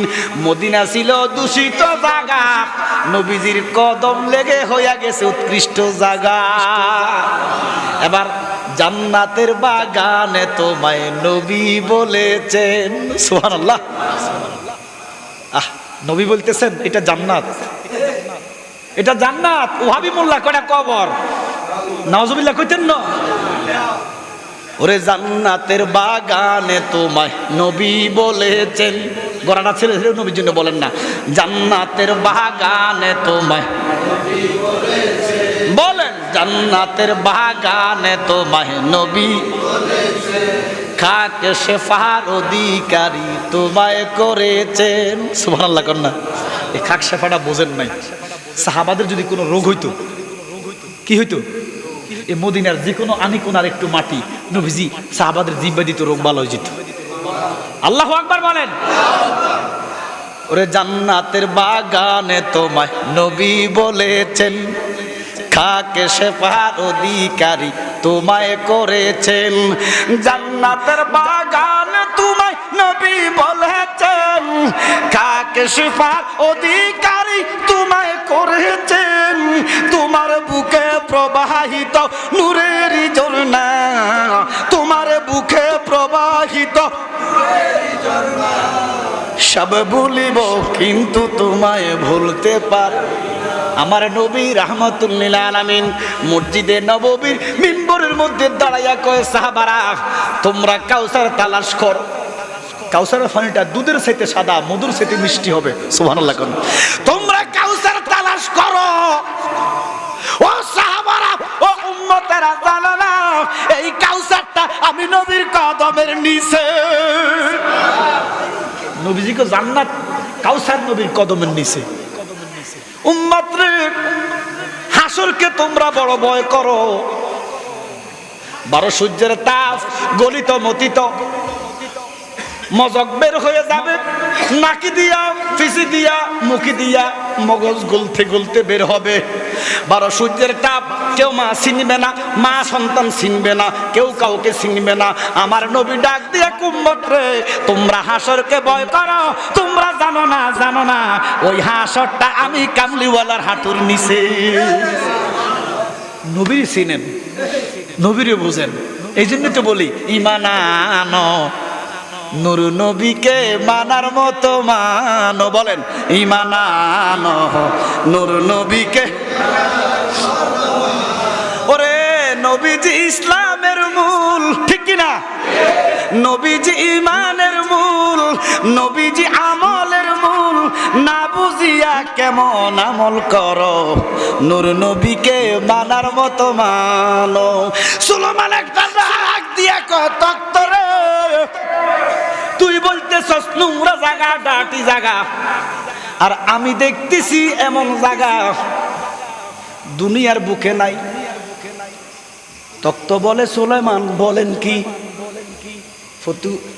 মদিনা ছিল দূষিত জায়গা, নবীজির কদম লেগে হইয়া গেছে উৎকৃষ্ট জায়গা। এবার জান্নাতের বাগানে তোমায় নবী বলেছেন। সুবহানাল্লাহ। নবী বলতেছেন এটা জান্নাত, এটা জান্নাত। ওহাবি মোল্লা কয়টা কবর নাউজুবিল্লাহ কইতেন না? ওরে জান্নাতের বাগানে তোমায় নবী বলেছেন। গড়াটা ছেড়ে ছেড়ে নবীর জন্য বলেন না, জান্নাতের বাগানে তোমায় বলেন, জান্নাতের বাগানে তোমায় নবী খাকে শেফার অধিকারী তোমায় করেছেন। সুবহানাল্লাহ কন্যা। এই খাক শেফাটা বোঝেন নাই। সাহাবাদের যদি কোনো রোগ হইতো কি হইতো? এই মদিনার যে কোনো আনিকোনার একটু মাটি নবীজি সাহাবাদের জিব্বা দিত, রোগ ভালো হয়ে যেত। আল্লাহু আকবার বলেন। ওরে জান্নাতের বাগানে তোমায় নবী বলেছেন, খাকে শেফার অধিকারী তোমায় করেছেন। জান্নাতের বাগানে তোমায় নবী বলেছেন, খাকে শেফার অধিকারী তোমায় করেছেন। তোমার বুকে প্রবাহিত নূরের ঝর্ণা, তোমার বুকে প্রবাহিত সব ভুলিব কিন্তু তোমায় ভুলতে পারি। আমার নবী রাহমাতুল্লিল আলামিন মসজিদে নববীর মিম্বরের মধ্যে দাঁড়াইয়া কয় সাহাবারা তোমরা কাউসার তালাশ করো। কাউসারের পানিটা দুধের চাইতে সাদা, মধুর চাইতে মিষ্টি হবে। সুবহানাল্লাহ। তোমরা কাউসার তালাশ করো। ও সাহাবারা, ও উম্মতেরা, জানো না এই কাউসারটা আমি নবীর কদমের নিচে। নবীজিকে জান্নাত কাউসার নবীর কদমের নিচে। উম্মত রে, হাসরকে তোমরা বড় ভয় করো। 12 সূর্যের তাপ গলিত মতিত মজক বের হয়ে যাবে, নাকি দিয়া, ফিসি দিয়া, মুখি দিয়া মগজ গলতে গলতে বের হবে। 12 সূর্যের তাপ, কেউ মা চিনবে না, মা সন্তান চিনবে না, কেউ কাউকে চিনবে না। আমার নবী ডাক দিয়ে উম্মত রে, তোমরা হাসরকে ভয় করো। তোমরা জানো না, জানো না ওই হাসরটা আমি কামলিওয়ালার হাঁটুর নিচে। নবীর চিনেন, নবীরে বুঝেন। এই জন্য তো বলি ঈমান আনো, নূর নবীকে মানার মতো মানো। বলেন ঈমান আনো, নূর নবীকে। ওরে নবীজি ইসলামের মূল, ঠিক কিনা? নবীজি ঈমানের মূল, নবীজি আমলের মূল। না বুঝিয়া কেমন আমল করো, নূর নবীকে মানার মতো মানো। সুলেমান একটা ডাক দিয়া কয়, তক্তরে তুই বলতেছস নোংরা জায়গা, ডাটি জায়গা, আর আমি দেখতেছি এমন জায়গা দুনিয়ার বুকে নাই। তক্ত বলে সুলেমান বলেন কি?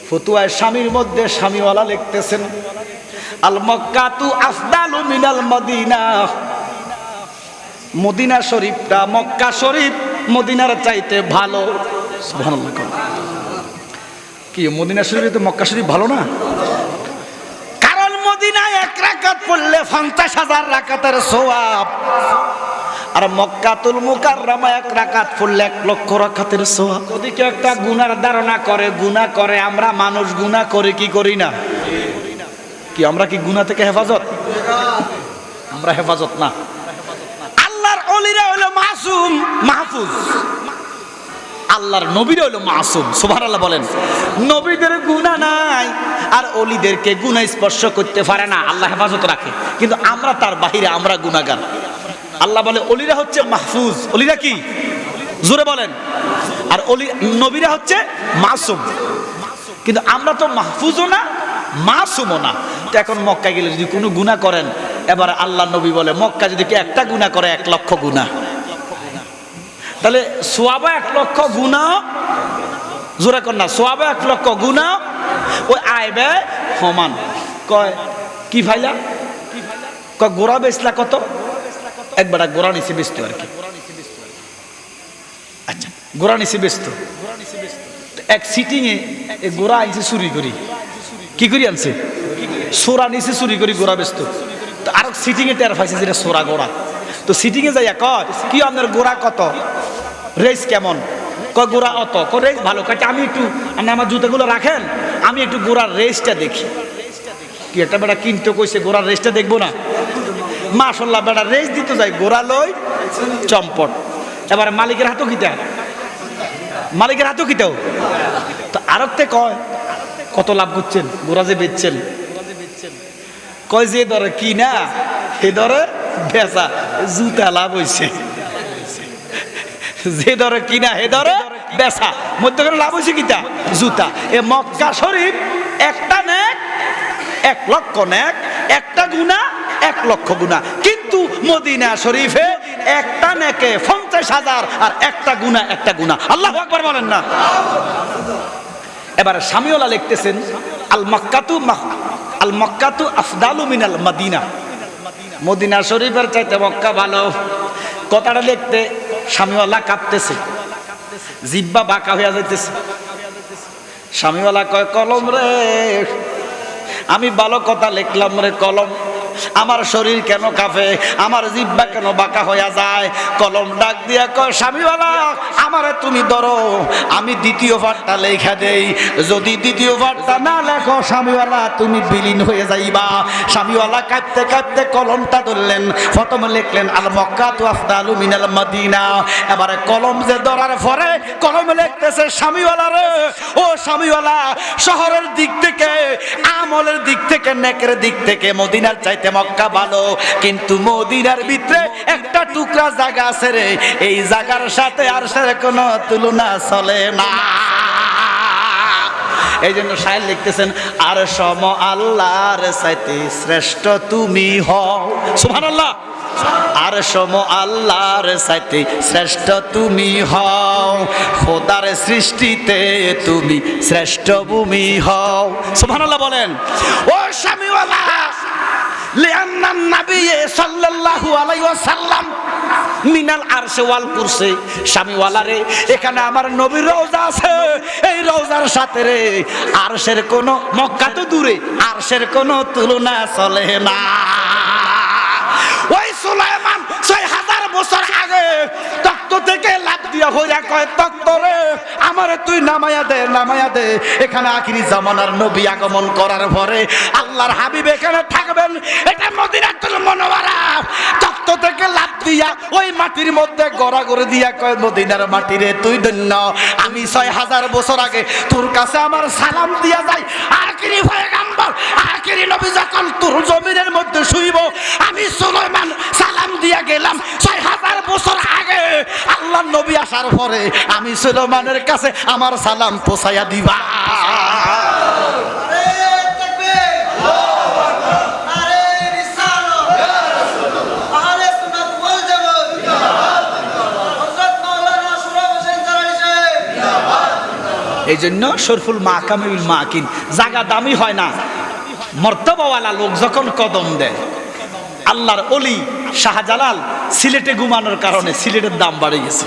ফতুয়ায় স্বামীর মধ্যে স্বামীওয়ালা লিখতেছেন, আল মক্কাতু আফদালু মিনাল মদিনা। মদিনা শরীফটা, মক্কা শরীফ মদিনার চাইতে ভালো। সুবহানাল্লাহ। কি মদিনা শরীফ তো মক্কা শরীফ ভালো না? কারণ মদিনায় এক রাকাত পড়লে 50,000 রাকাতের সওয়াব, আর মক্কাতুল মুকাররমা এক রাকাত পড়লে 1,00,000 রাকাতের সওয়াব। যদি কেউ একটা গুনার ধারণা করে, গুনাহ করে, আমরা মানুষ গুনাহ করে কি করি না? কি আমরা কি গুনাহ থেকে হেফাজত? আমরা হেফাজত না। আল্লাহর ওলিরা হলো মাসুম, মাহফুজ। আল্লাহর নবীরা হলো মাসুম। সুবহানাল্লাহ বলেন। নবীদের গুনাহ নাই, আর ওলিদেরকে গুনাহ স্পর্শ করতে পারে না, আল্লাহ হেফাজত রাখে। কিন্তু আমরা তার বাহিরে, আমরা গুনাহগার। আল্লাহ বলে ওলিরা হচ্ছে মাহফুজ। ওলিরা কি? জোরে বলেন। আর ওলি নবীরা হচ্ছে মাসুম। কিন্তু আমরা তো মাহফুজও না, মাসুমও না। তো এখন মক্কায় গেলে যদি কোনো গুনাহ করেন, এবার আল্লাহ নবী বলে মক্কা যদি কি একটা গুনাহ করে 1,00,000 গুনাহ, তাহলে সোয়াবা 1,00,000 গুনাহ। জোরে কর না, সোয়াবা 1,00,000 গুনাহ ওই আইবে সমান। কয় কি ভাইলা? কয় গোড়া বেচলা কত? একবার গোড়া নিচে বেচত আর কি। আচ্ছা, গোড়া নিচে বেচত। এক সিটিং এ গোড়া আনছে চুরি করি। কি করি আনছে? সোরা নিচে চুরি করি গোড়া বেচত। তো আর সিটিং এ টের পাইছে যেটা সোরা গোড়া। তো সিটিং এ যাইয়া কয় কি আপনার গোড়া কত, রেস কেমন? কয় গোড়া অত। কয় রেস ভালো। কয় আমি একটু, আপনি আমার জুতাগুলো রাখেন, আমি একটু গোড়ার রেসটা দেখি। কি একটা বেটা কিনতে কইছে, গোড়ার রেসটা দেখবো না? মাশাআল্লাহ, বেটা রেস দিতে যায়, গোড়া লই চম্পট। এবার মালিকের হাতও কিটা, মালিকের হাতও কিটাও। তো আরতে কয় কত লাভ করছেন গোড়া যে বেচছেন? কয় যে ধরে কি না সে ধরে বেচা, জুতা লাভ হয়েছে। যে ধরে কিনা হে ধরে বেচা, মধ্যখানে লাভ হয়েছে কিটা? জুতা। এ মক্কা শরীফ একটা নেক 1,00,000 নেক, একটা গুনাহ 1,00,000 গুনাহ। কিন্তু মদিনা শরীফে একটা নেকে 50,000, আর একটা গুনাহ একটা গুনাহ। আল্লাহু আকবার বলেন না। এবার শামিউল্লাহ লিখতেছেন আল মক্কাতু আফদালু মিনাল মদিনা। মদিনা শরীফের চাইতে মক্কা ভালো। কথাটা লিখতে শামিউল্লাহ কাঁপতেছে, জিহ্বা বাঁকা হইয়া যাইতেছে। শামিউল্লাহ কয় কলম রে, আমি ভালো কথা লিখলাম রে কলম, আমার শরীর কেন কাঁপে, আমার জিহ্বা কেন বাঁকা হইয়া যায়? কলম ডাক দিয়া কয় শামিউল্লাহ আমারে তুমি ধরো, আমি দ্বিতীয় পাঠটা লেখা দেই। যদি দ্বিতীয় পাঠটা না লেখো শামিউল্লাহ তুমি বিলীন হয়ে যাইবা। শামিউল্লাহ কাঁপতে কাঁপতে কলমটা ধরলেন, প্রথমে লিখলেন আল মক্কাতু আফদালু মিনাল মদিনা। এবারে কলম যে ধরার পরে কলমে লিখতেছে শামিউল্লাহ রে, ও শামিউল্লাহ শহরের দিক থেকে, আমলের দিক থেকে, নেকের দিক থেকে মদিনার চাইতে মক্কা ভালো। কিন্তু মদিনার ভিতরে একটা টুকরা জায়গা আছে রে, এই জায়গার সাথে আর কোনো তুলনা চলে না। এই জন্য শায়ের লিখতেছেন আর সম আল্লাহর চাইতে শ্রেষ্ঠ তুমি হও। সুবহানাল্লাহ। আর সম আল্লাহর চাইতে শ্রেষ্ঠ তুমি হও, খোদার সৃষ্টিতে তুমি শ্রেষ্ঠ ভূমি হও। সুবহানাল্লাহ বলেন। ও শামিউল্লাহ লিআন্নান নবী সাল্লাল্লাহু আলাইহি ওয়াসাল্লাম মিনাল আরশে ওয়াল কুরসি। শামিউল্লাহ রে, এখানে আমার নবীর রওজা আছে, এই রওজার সাথে রে আরশের কোনো, মক্কা তো দূরে, আরশের কোনো তুলনা চলে না। ওই সুলাইমান 6000 বছর আগে তখ্ত নামায়া দে, নামায়া দে। এখানে আখিরি জামানার নবী আগমন করার পরে আল্লাহর হাবিব এখানে থাকবেন। এটা মদিনাতুল মুনাওয়ারা। তখ্ত থেকে লাফ দিয়া ওই মাটির মধ্যে গড়াগড়ি দিয়া কয়, মদিনার মাটিরে তুই ধন্য, আমি 6000 বছর আগে তোর কাছে আমার সালাম দিয়া যাই। আখিরি পয়গম্বর, আখিরি নবী যখন তোর জমিনের মধ্যে শুইব, আমি সুলাইমান সালাম দিয়া গেলাম 6000 বছর আগে। আল্লাহর নবী আসার পরে আমি সুলাইমানের কাছে আমার সালাম পৌঁছায়া দিবা। এই জন্য শরফুল মাকামিল মাকিন, জায়গা দামি হয় না, মর্তবাওয়ালা লোক যখন কদম দেয়। আল্লাহর ওলি শাহজালাল সিলেটে ঘুমানোর কারণে সিলেটের দাম বাড়ে গেছে।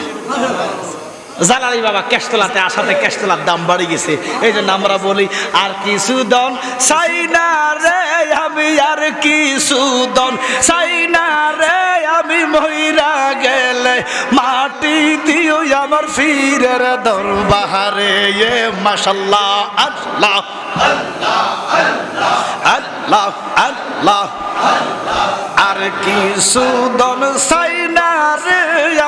জালালি বাবা কেশতলাতে আসাতে কেশতলার দাম বাড়ে গেছে। এই জন্য আমরা বলি, আর কিছু দন চাই না রে আমি, আর কিছু দন চাই না রে আমি, মহিরা গেলে মাটি দিও আমার ফিরের দরবারে। মাশাআল্লাহ, আল্লাহ আল্লাহ আল্লাহ। আর কিছু দন চাই না রে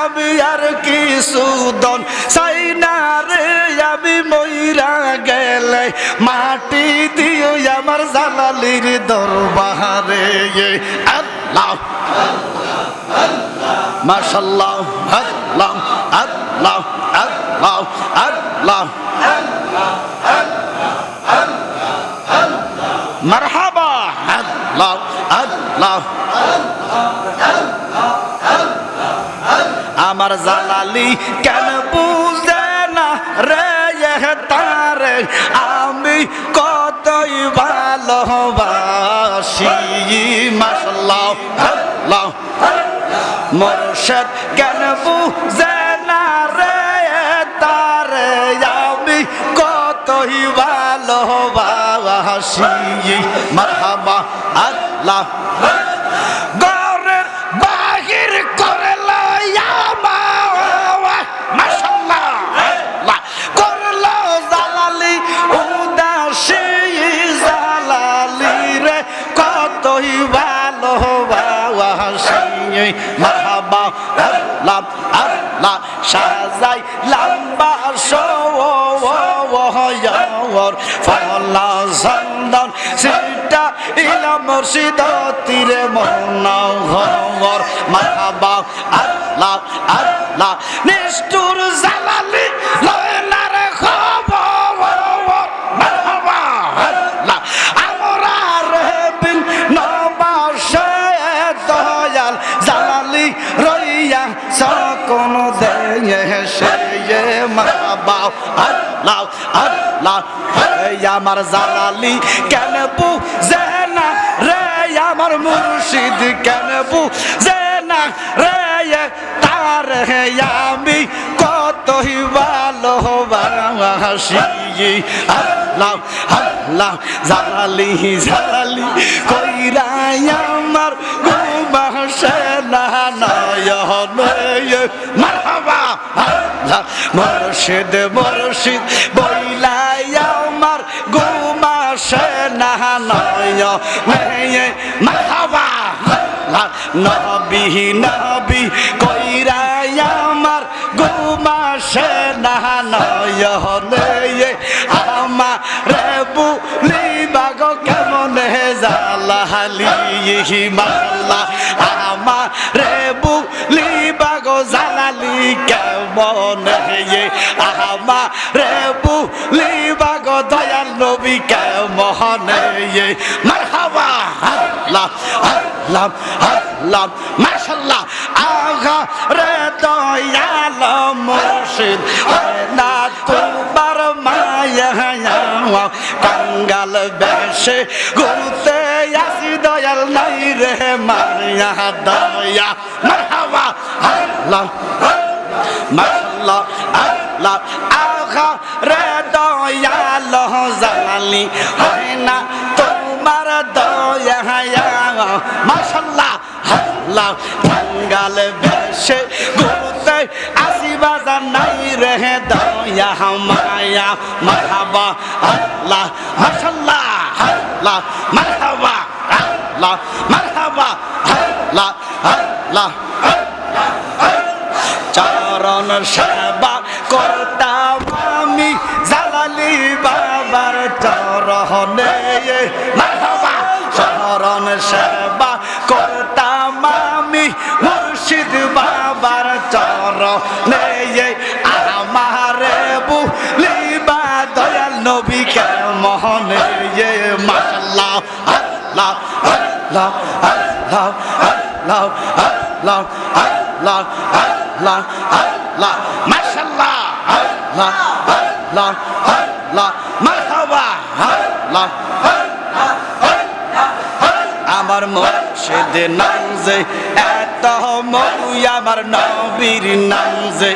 আমি, আর কিছু দন চাই না রে আমি, মইরা গেলে মাটি দিও আমার জালালির দরবারে। আল্লাহ মাশাআল্লাহ, আল্লাহ আল্লাহ আল্লাহ আল্লাহ। মারহাবা, আল্লাহ আল্লাহ। আমার জালালি কেন বুঝে না রে তারে, আমি কতই ভালোবাসি। মাশাআল্লাহ, আল্লাহ। মুর্শিদ কেন বুঝে না রে তারে, আমি কতই ভালোবাসি। মারহাবা, আল্লাহ। ঘরের বাহির করে লইয়া মাশাআল্লাহ করলো জালালি উদাসী, জালালি রে কতই ভালোবাসি। মারহাবা, আল্লাহ আল্লাহ। সাজাই লম্বা শোর ফলা চন্দন সিটা ইলা মুর্শিদ তীরে মনোহর। মারহাবা, আল্লাহ আল্লাহ। নিষ্ঠুর জালালি লয়নার খবর। মারহাবা, আল্লাহ। আমরা রহিন নবাসে দয়াল জালালি রইয়া সকন দেশে। মারহাবা, আল্লাহ আল্লাহ। আমার জালালি কেন বুঝে না রে আমার, মুর্শিদ কেন বুঝে না রে তার, আমি কতই ভালোবাসি। আল্লাহ আল্লাহ। জালালি জালালি কইরা আমার ঘুমাসে না নয়নে। মারহাবা, আল্লাহ। মুর্শিদ মুর্শিদ বইলাই আমার ঘুমাসে না নয়নে। মারহাবা, আল্লাহ। নবী নবী কইরা আমার ঘুমাসে না নয়নে। আমার বুলিবা গো কেমন জালালি। মাশাআল্লাহ। আমার বুলিবা গো জালালি কেমন, আমার বুলিবা গো দয়াল নবী কেমন। মারহাবা, আল্লাহ আল্লাহ আল্লাহ। মাশাআল্লাহ। আগা রে দয়াল মুর্শিদ না তোমার মায়া, কাঙ্গাল বেশে ঘুরতে আসি দয়াল নাই রে মারিয়া দয়া। মারহাবা, আল্লাহ মাশাআল্লাহ, আল্লাহ। আগা রে দয়াল জালালি হয় না তোমার দয়া। মাশাআল্লাহ, আল্লাহ। কাঙ্গাল বেশে ঘুরতে আসি বাজার নাই রে দয়া মায়া মারহাবা আল্লাহ মাশাআল্লাহ আল্লাহ মারহাবা আল্লাহ মারহাবা আল্লাহ আল্লাহ চরণ সেবা করতাম আমি জালালি বাবার চরণে মারহাবা চরণ সেবা করতাম আমি মুর্শিদ বাবার চরণে আমারে বুলিবা দয়াল নবী কে মোহনে মাশাআল্লাহ আল্লাহ আল্লাহ আল্লাহ আল্লাহ আল্লাহ আল্লাহ আল্লাহ আল্লাহ মাশাআল্লাহ আল্লাহ আল্লাহ আল্লাহ মারহাবা আল্লাহ আমার মুর্শিদ নাম যে এত মধু আমার নবীর নাম যে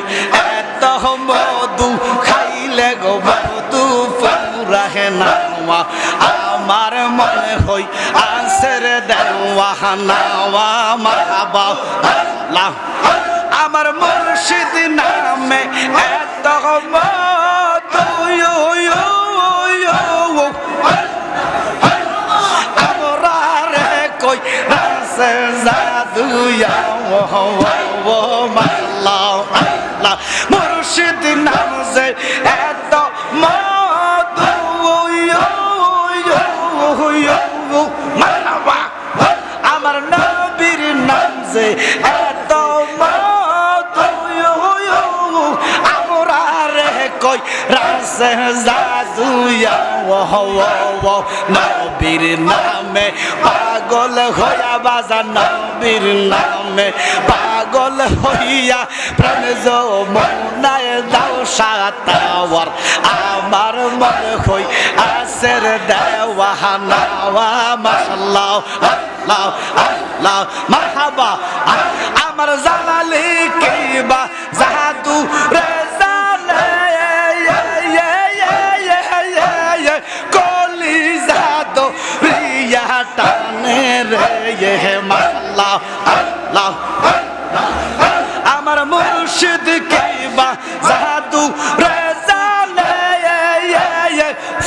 এত মধু খাইলে গো মধু পুরাহে নাওয়া আমার মনে হই আসের দেওয়া নাওয়া মারহাবা আল্লাহ আমার মুর্শিদ নামে এত মধু জাদুয়া ও মাল্লাহ আল্লাহ মুর্শিদ নাম যে এত মধু মারহাবা আমার নবীর নাম যে এত মধু আমরা রে কই রাসে জাদুয়া ও নবীর নামে পাগল হইয়া বাজার নবীর নামে পাগল হইয়া প্রেম যমুনায় দাও সাতাওয়ার আমার মনে হই আসের দেওয়া নাওয়া মাশাআল্লাহ আল্লাহ আল্লাহ মারহাবা আমার জালালি কিবা জাদু রে টানে রে মাল্লাহ আল্লাহ আমার মুর্শিদ কিবা জাদু রে জানে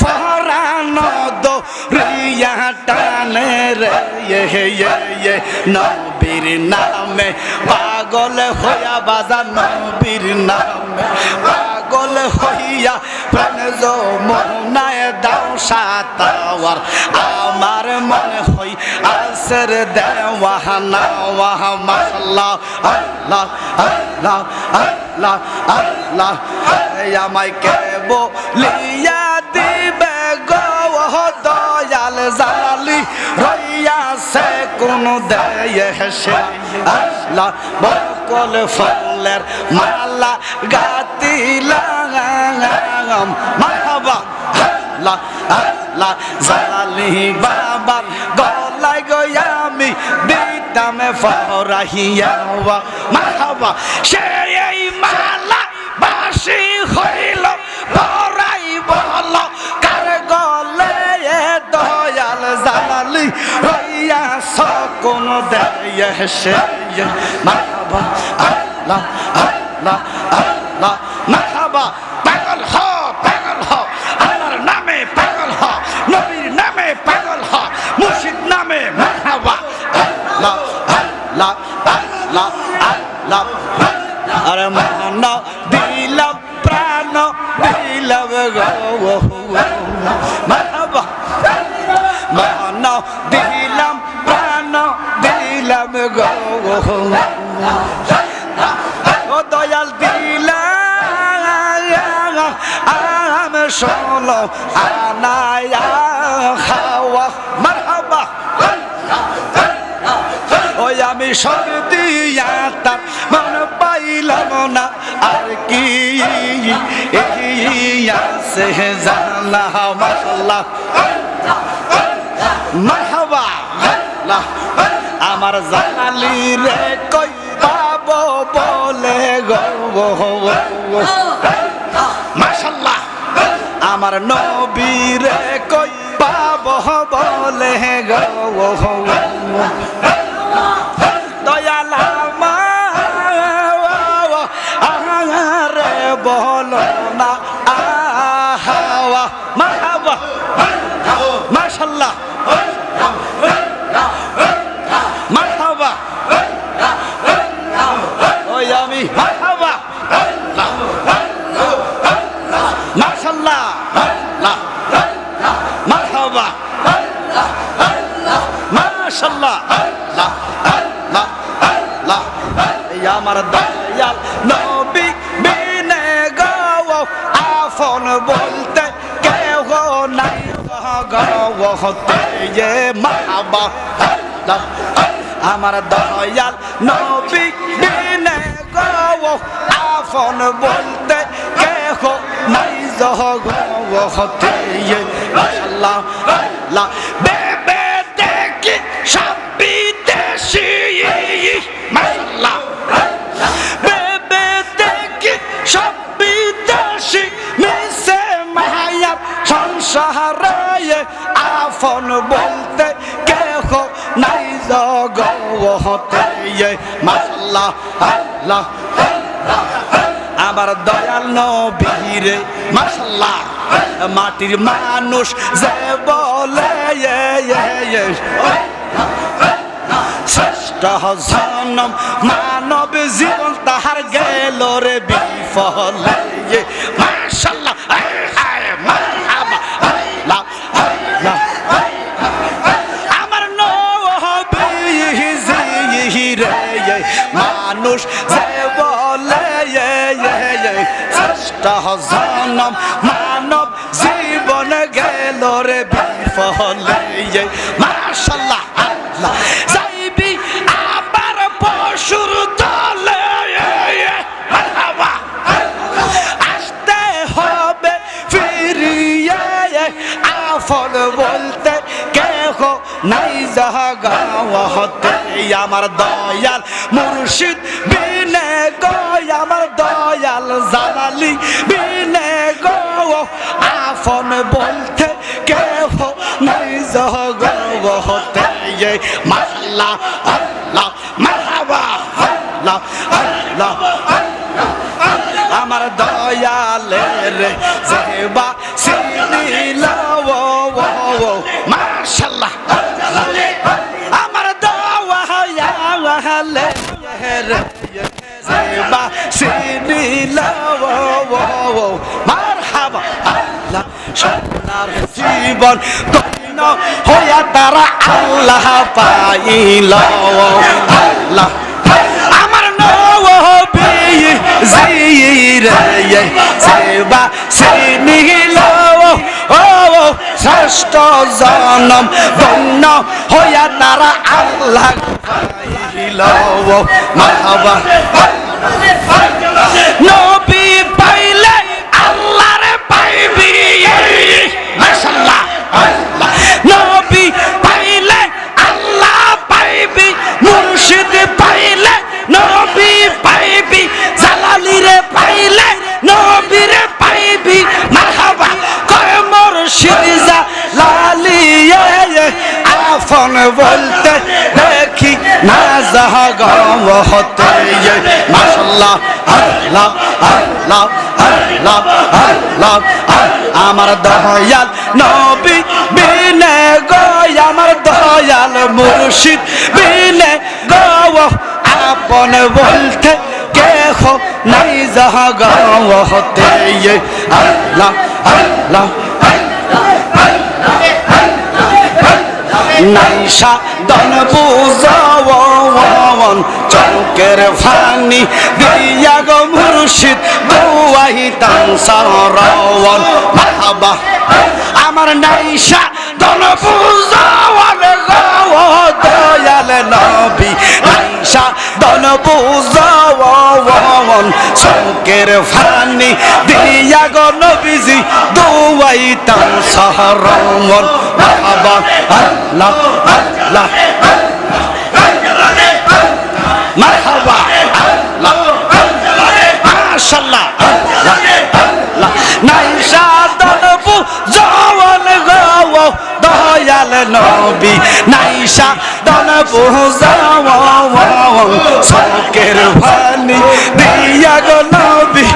ফরানো দো রিয়া টানে রে নবীর নামে পাগল হইয়া বাজার নবীর নামে পাগল হইয়া প্রাণ যমুনায় দাও সাতাওয়ার আমার মনে হই আসের দেওয়া নাওয়া মাশাআল্লাহ আল্লাহ আল্লাহ আল্লাহ আল্লাহ আমায় কে বলিয়া দিবে গো দয়াল জালালি রইয়া সে কোন দেয় সে আল্লাহ বকল ফলের মালা গাতিলাম মারহাবা আল্লাহ আল্লাহ জালালি বাবার গলায় গয়া আমি দিতাম ফরাহিয়া মারহাবা সে এই মালা বাসি হইল পরাই বল কার গলে দয়াল জালালি রইয়া সকন দেয় সে মারহাবা আল্লাহ আল্লাহ আল্লাহ মারহাবা পাগল হ আল্লাহর নামে পাগল হ নবীর নামে পাগল হ মুর্শিদ নামে মারহাবা আল্লাহ আল্লাহ আল্লাহ আল্লাহ আরে মন দিলাম প্রাণ দিলাম গো মারহাবা মন দিলাম প্রাণ দিলাম গো ও দয়াল দিলাম আম শোনো আনায়া খাওয়া মারহাবা ওই আমি সব দিয়া তার মন পাইলাম না আর কি আছে জানা মাশাআল্লাহ মারহাবা আমার জালালি রে কই পাবো বলে গো মাশাআল্লাহ আমার নবী রে কই পাবো বলে গো দয়াল বলো না আহাওয়া মারহাবা মাশাআল্লাহ মারহাবা ওই আমি মারহাবা মাশাআল্লাহ মারহাবা মাশাআল্লাহ এই আমার দয়াল নবী বিনে গো আফন বলতে কেহ নাই গো হতে যে মারহাবা আমার দয়াল নবী বিনে গো আফন বলতে কেহ নাই গো হতে যে মাশাআল্লাহ আল্লাহ বেবে দেখি সব বিদেশি মাশাআল্লাহ বেবে দেখি সব বিদেশি মিশে মায়ার সংসারে আফন বলতে কেহ নাই জগতে মাশাআল্লাহ আল্লাহ আমার দয়াল নবীরে মাশাআল্লাহ মাটির মানুষ যে বলে শ্রেষ্ঠ জনম মানব জীবন তাহার গেল রে বিফলে মাশাআল্লাহ মারহাবা আমার নবী রে মানুষ যে বলে শ্রেষ্ঠ জনম মানব জীবন গেল রে বিফলে মাশাআল্লাহ আল্লাহ যাইবি আবার পশুর দলে মারহাবা আসতে হবে ফিরিয়ে আফল বলতে কেহ নাই জাগাওয়াতে আমার দয়াল মুর্শিদ বিনে গো আমার দয়াল জালালি বিনে গো আফন বলতে কেহ নাই জাগাওয়াতে মাশাআল্লাহ আল্লাহ মারহাবা আল্লাহ আল্লাহ আমার দয়ালের জেবা সিনিলা ও মাশাআল্লাহ আমার দয়ালের জেবা সিনিলা ও মারহাবা আল্লাহ সোনার জীবন দৈন হইয়া তারা আল্লাহ পাইল আল্লাহ আমার নবী জিরে সেবা সিনিল ও শ্রেষ্ঠ জনম ধন্য হইয়া তারা আল্লাহ পাইল মারহাবা নবী পাইলে আল্লাহরে পাইবি মাশাআল্লাহ নবী পাইলে আল্লাহ পাইবি মুর্শিদ পাইলে নবী পাইবি জালালিরে পাইলে নবীরে পাইবি মারহাবা কয় মুর্শিদ জালালিয়ে আফন বলতে দেখি না জাগাওয়াতে মাশাআল্লাহ আল্লাহ আল্লাহ আল্লাহ আল্লাহ আমার দয়াল নবী বিনে গো আমার দয়াল মুর্শিদ বিনে গো আপন বলতে কেহ নাই জাগাওয়াতে আল্লাহ আল্লাহ নাইশা দন বুঝাওন চৌকের ফানি দিয়া গো মুর্শিদ দুয়াইতাম সারাওন মারহাবা আমার নাইশা দন বুঝাওন গো দয়াল নবী নাইশা দন বুঝাওন চৌকের ফানি দিয়া গো নবীজি দুয়াইতাম সারাওন মারহাবা আল্লাহ আল্লাহ মারহাবা আল্লাহ মাশাআল্লাহ আল্লাহ নাইশা দনবু জওয়ান গো দয়াল নবী নাইশা দনবু জওয়ান সকের ভানি দিয়া গো নবী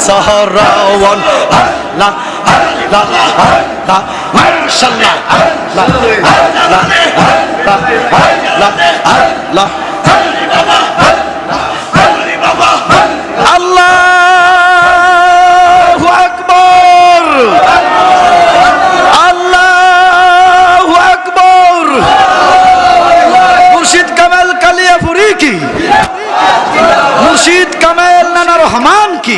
সহরাওয়ান আল্লাহ আল্লাহ আল্লাহ মাশাআল্লাহ আল্লাহ আল্লাহ আল্লাহ আল্লাহ আল্লাহু আকবার আল্লাহু আকবার মুর্শিদ কামাল কালিয়াপুরি কি মুর্শিদ কামাল নানা রহমান কি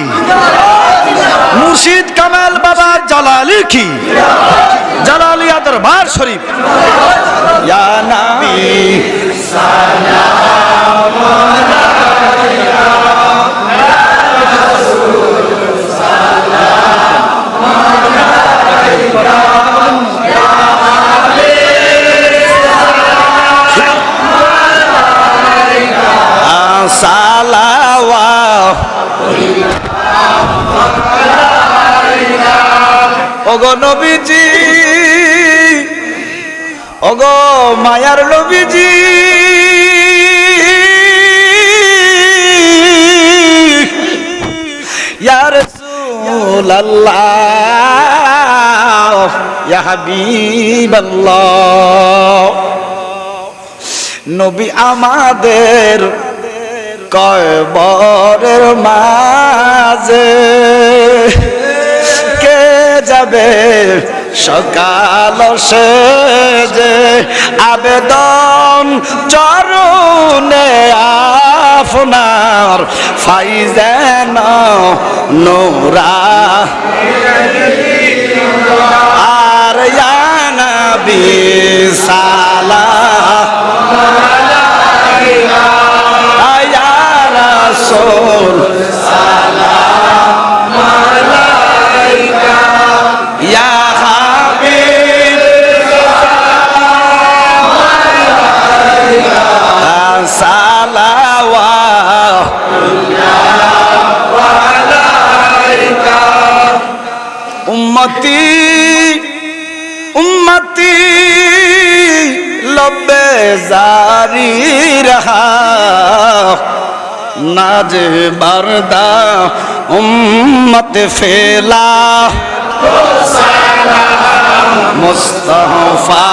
মুর্শিদ কামাল বাবা জালালি কি জালালিয়া দরবার শরীফ ইয়া নবী সালাম আলাইকা ওগো নবীজি ওগো মায়ার নবীজি ইয়া রাসূলুল্লাহ ইয়া হাবিবাল্লাহ নবী আমাদের কবরের মাঝে কে যাবে সকাল সেজে আবেদন চরণে আপনার ফাইজান নোরা আর ইয়া নবী সালাম ইয়া রাসূল সালাম আলাইকা ইয়া হাবিব সালাম আলাইকা সালাওয়াত আলাইকা উম্মতি উম্মতি লব্বে জারি রহা নাজ বরদা উম্মত ফেলা মুস্তফা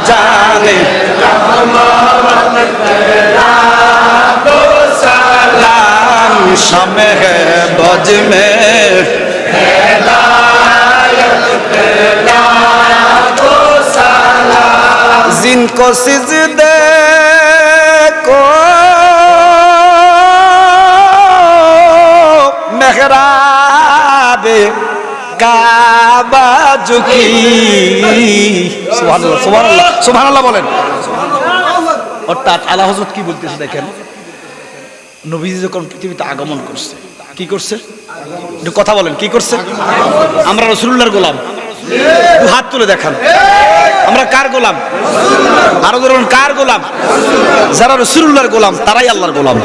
জানে সালাম शमे बज में जिनको सिजदे को मेहराब काबा झुकी सुभान अल्लाह सुभान अल्लाह बोलें অর্থাৎ আলা হযরত কি বলতেছে দেখেন নবীজি যখন পৃথিবীতে আগমন করছে কি করছে একটু কথা বলেন কি করছে আমরা রাসূলুল্লাহর গোলাম দু হাত তুলে দেখান আমরা কার গোলাম আরো ধরুন কার গোলাম যারা রাসূলুল্লাহর গোলাম তারাই আল্লাহর গোলাম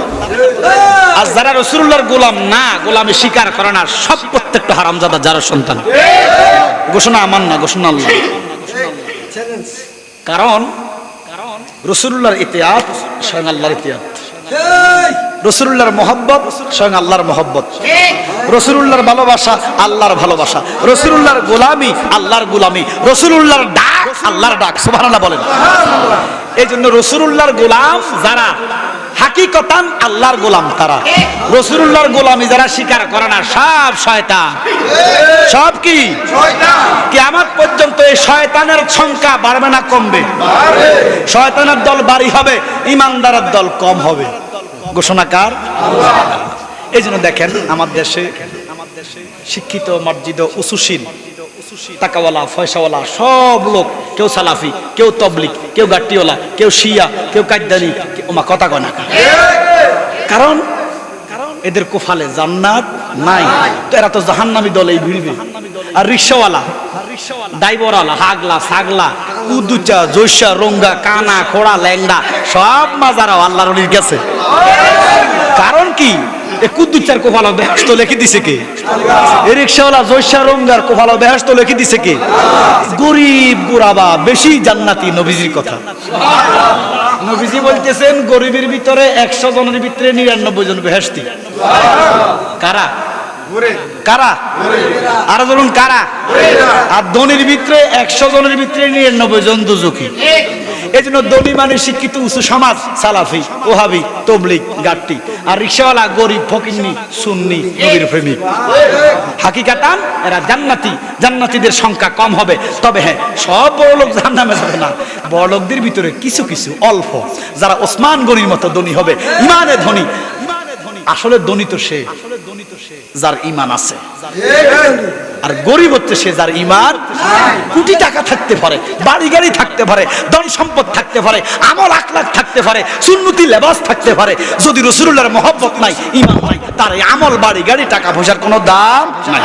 আর যারা রাসূলুল্লাহর গোলাম না গোলামি স্বীকার করে না সব প্রত্যেকটা হারামজাদা যারা সন্তান ঘোষণা আমার না ঘোষণা আল্লাহ কারণ রাসূলুল্লাহর ইতিআত স্বয়ং আল্লাহর ইতিআত রাসূলুল্লাহর মহব্বত স্বয়ং আল্লাহর মহব্বত রাসূলুল্লাহর ভালোবাসা আল্লাহর ভালোবাসা রাসূলুল্লাহর গোলামি আল্লাহর গোলামি রাসূলুল্লাহর ডাক আল্লাহর ডাক সুবহানাল্লাহ বলেন এইজন্য রাসূলুল্লাহর গোলাম যারা হাকিকতান আল্লাহর গোলাম তারা রাসূলুল্লাহর গোলামি যারা স্বীকার করে না সব শয়তান সব কি শয়তান কিয়ামত পর্যন্ত এই শয়তানের সংখ্যা বাড়বে না কমবে বাড়বে শয়তানের দল বাড়ি হবে ঈমানদারের দল কম হবে ঘোষণা কার আল্লাহ এইজন্য দেখেন আমাদের দেশে শিক্ষিত মার্জিত উসুশীল টাকাওয়ালা পয়সাওয়ালা সব লোক কেউ সালাফি কেউ তবলিগ কেউ গাট্টিওয়ালা কেউ শিয়া কেউ কাদ্দানি ওমা কথা কয় না কারণ এদের কোফালে জান্নাত নাই তো এরা তো জাহান্নামী দলেই ভিড়বে আর রিকশাওয়ালা ড্রাইভারওয়ালা হাগলা ছাগলা উদুচা জৈসা রঙ্গা কানা খোড়া ল্যাংড়া সব মাজারা আল্লাহর ওলির কাছে কারণ কি এ কুদ্দুচার কোফালো বেহেশত লিখে দিছে কে এ রিকশাওয়ালা জৈসা রঙ্গার কোফালো বেহেশত লিখে দিছে কে গরিব গুরাবা বেশি জান্নাতি নবীজির কথা নবীজি বলতেছেন গরিবের ভিতরে 100 জনের ভিতরে 99 জন বেহেশতি কারা কারা? আর ধরুন কারা? আর ধনীর ভিতরে 100 জনের ভিতরে 99 জন দুজকি। এই জন্য ধনী মানে শিক্ষিত উঁচু সমাজ, সালাফি, ওহাবি, তবলিগ, গাট্টি। আর রিক্সাওয়ালা গরিব, ফকিন্নি, সুন্নি, নবীর প্রেমিক। হাকিকাতান এরা জান্নাতি, জান্নাতীদের সংখ্যা কম হবে। তবে হ্যাঁ, সব বড় লোক জাহান্নামে যাবে না। বড় লোকদের ভিতরে কিছু কিছু অল্প যারা ওসমান গনির মতো ধনী হবে, ইমানে ধনী। আসলে ধনী তো সে যার ইমান আছে, আর গরিব হচ্ছে সে যার ইমান। কোটি টাকা থাকতে পারে, বাড়ি গাড়ি থাকতে পারে, ধন সম্পদ থাকতে পারে, আমল আখলাক থাকতে পারে, সুন্নতি লেবাস থাকতে পারে, যদি রাসূলুল্লাহর মহব্বত নাই, ইমান নাই, তার এই আমল, বাড়ি গাড়ি, টাকা পয়সার কোনো দাম নাই।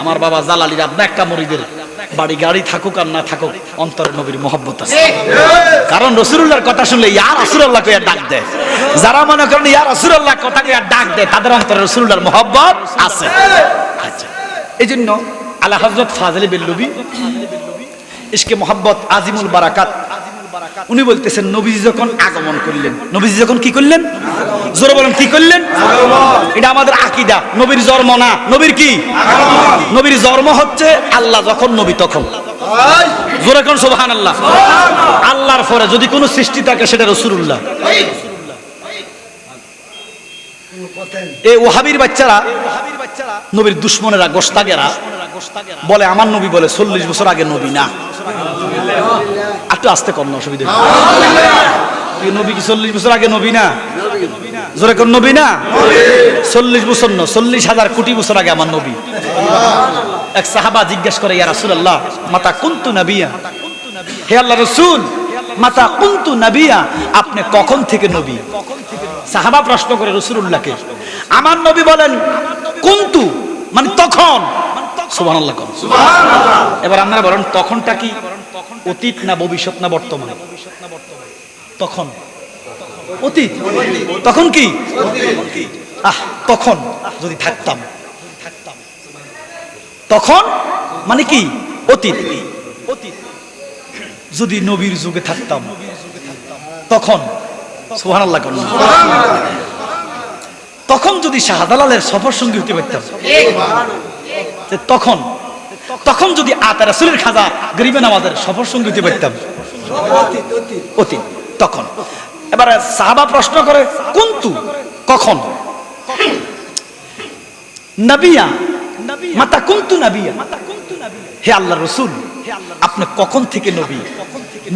আমার বাবা জালালী একটা মুরিদের বাড়ি গাড়ি থাকুক আর না থাকুক, অন্তরে নবীর মহব্বত আছে। কারণ রাসূলুল্লাহর কথা শুনলে ইয়া রাসূলুল্লাহ কইয়া ডাক দেয়। যারা মনে করেন ইয়া রাসূলুল্লাহ কথা কইয়া ডাক দেয়, তাদের অন্তরে রাসূলুল্লাহর মহব্বত আছে। আচ্ছা, এই জন্য আলা হযরত ফাজিল বেল্লুবি ইশকে মহব্বত আজিমুল বারাকাত, উনি বলতেছেন নবীজি যখন আগমন করলেন, নবীজি যখন কি করলেন? জোরে বলেন, কি করলেন? এটা আমাদের আকীদা। নবীর জন্ম না, নবীর কি? নবীর জন্ম হচ্ছে আল্লাহ যখন, নবী তখন। জোরে কোন সুবহানাল্লাহ। আল্লাহর পরে যদি কোনো সৃষ্টি থাকে সেটা রাসূলুল্লাহ। এই ওহাবির বাচ্চারা, নবীর দুশমনেরা, গোশতাগেরা বলে আমার নবী বলে 40 বছর আগে নবী না। একটু আস্তে কম না, অসুবিধা নবী কি 40 বছর আগে নবী না? জোরে কোন নবী না? 40 বছর না, 40,000 কোটি বছর আগে আমার নবী। এক সাহাবা জিজ্ঞেস করে, ইয়া রাসূলুল্লাহ মাতা কুনতু নবিয়া, হে আল্লাহর রাসূল মাতা কুনতু নবিয়া, আপনি কখন থেকে নবী? সাহাবা প্রশ্ন করে রাসূলুল্লাহকে। আমার নবী বলেন কুনতু মানে তখন। সুবহানাল্লাহ, সুবহানাল্লাহ। এবার আপনারা বলেন তখনটা কি অতীত না ভবিষ্যৎ না বর্তমান? তখন অতীত। তখন কি? তখন যদি থাকতাম, তখন মানে কি? অতীত। যদি নবীর যুগে থাকতাম তখন। সুবহানাল্লাহ। তখন যদি শাহজালালের সফর সঙ্গী হতে পারতাম তখন, তখন যদি আতা রাসূলের খাজা গরিবে নামাজের সফর সঙ্গী হতে পারতাম অতীত, তখন। এবারে সাহাবা প্রশ্ন করে কুনতু কখন? নবিয়া মাতা কুনতু নবিয়া, হে আল্লাহর রাসূল আপনি কখন থেকে নবী?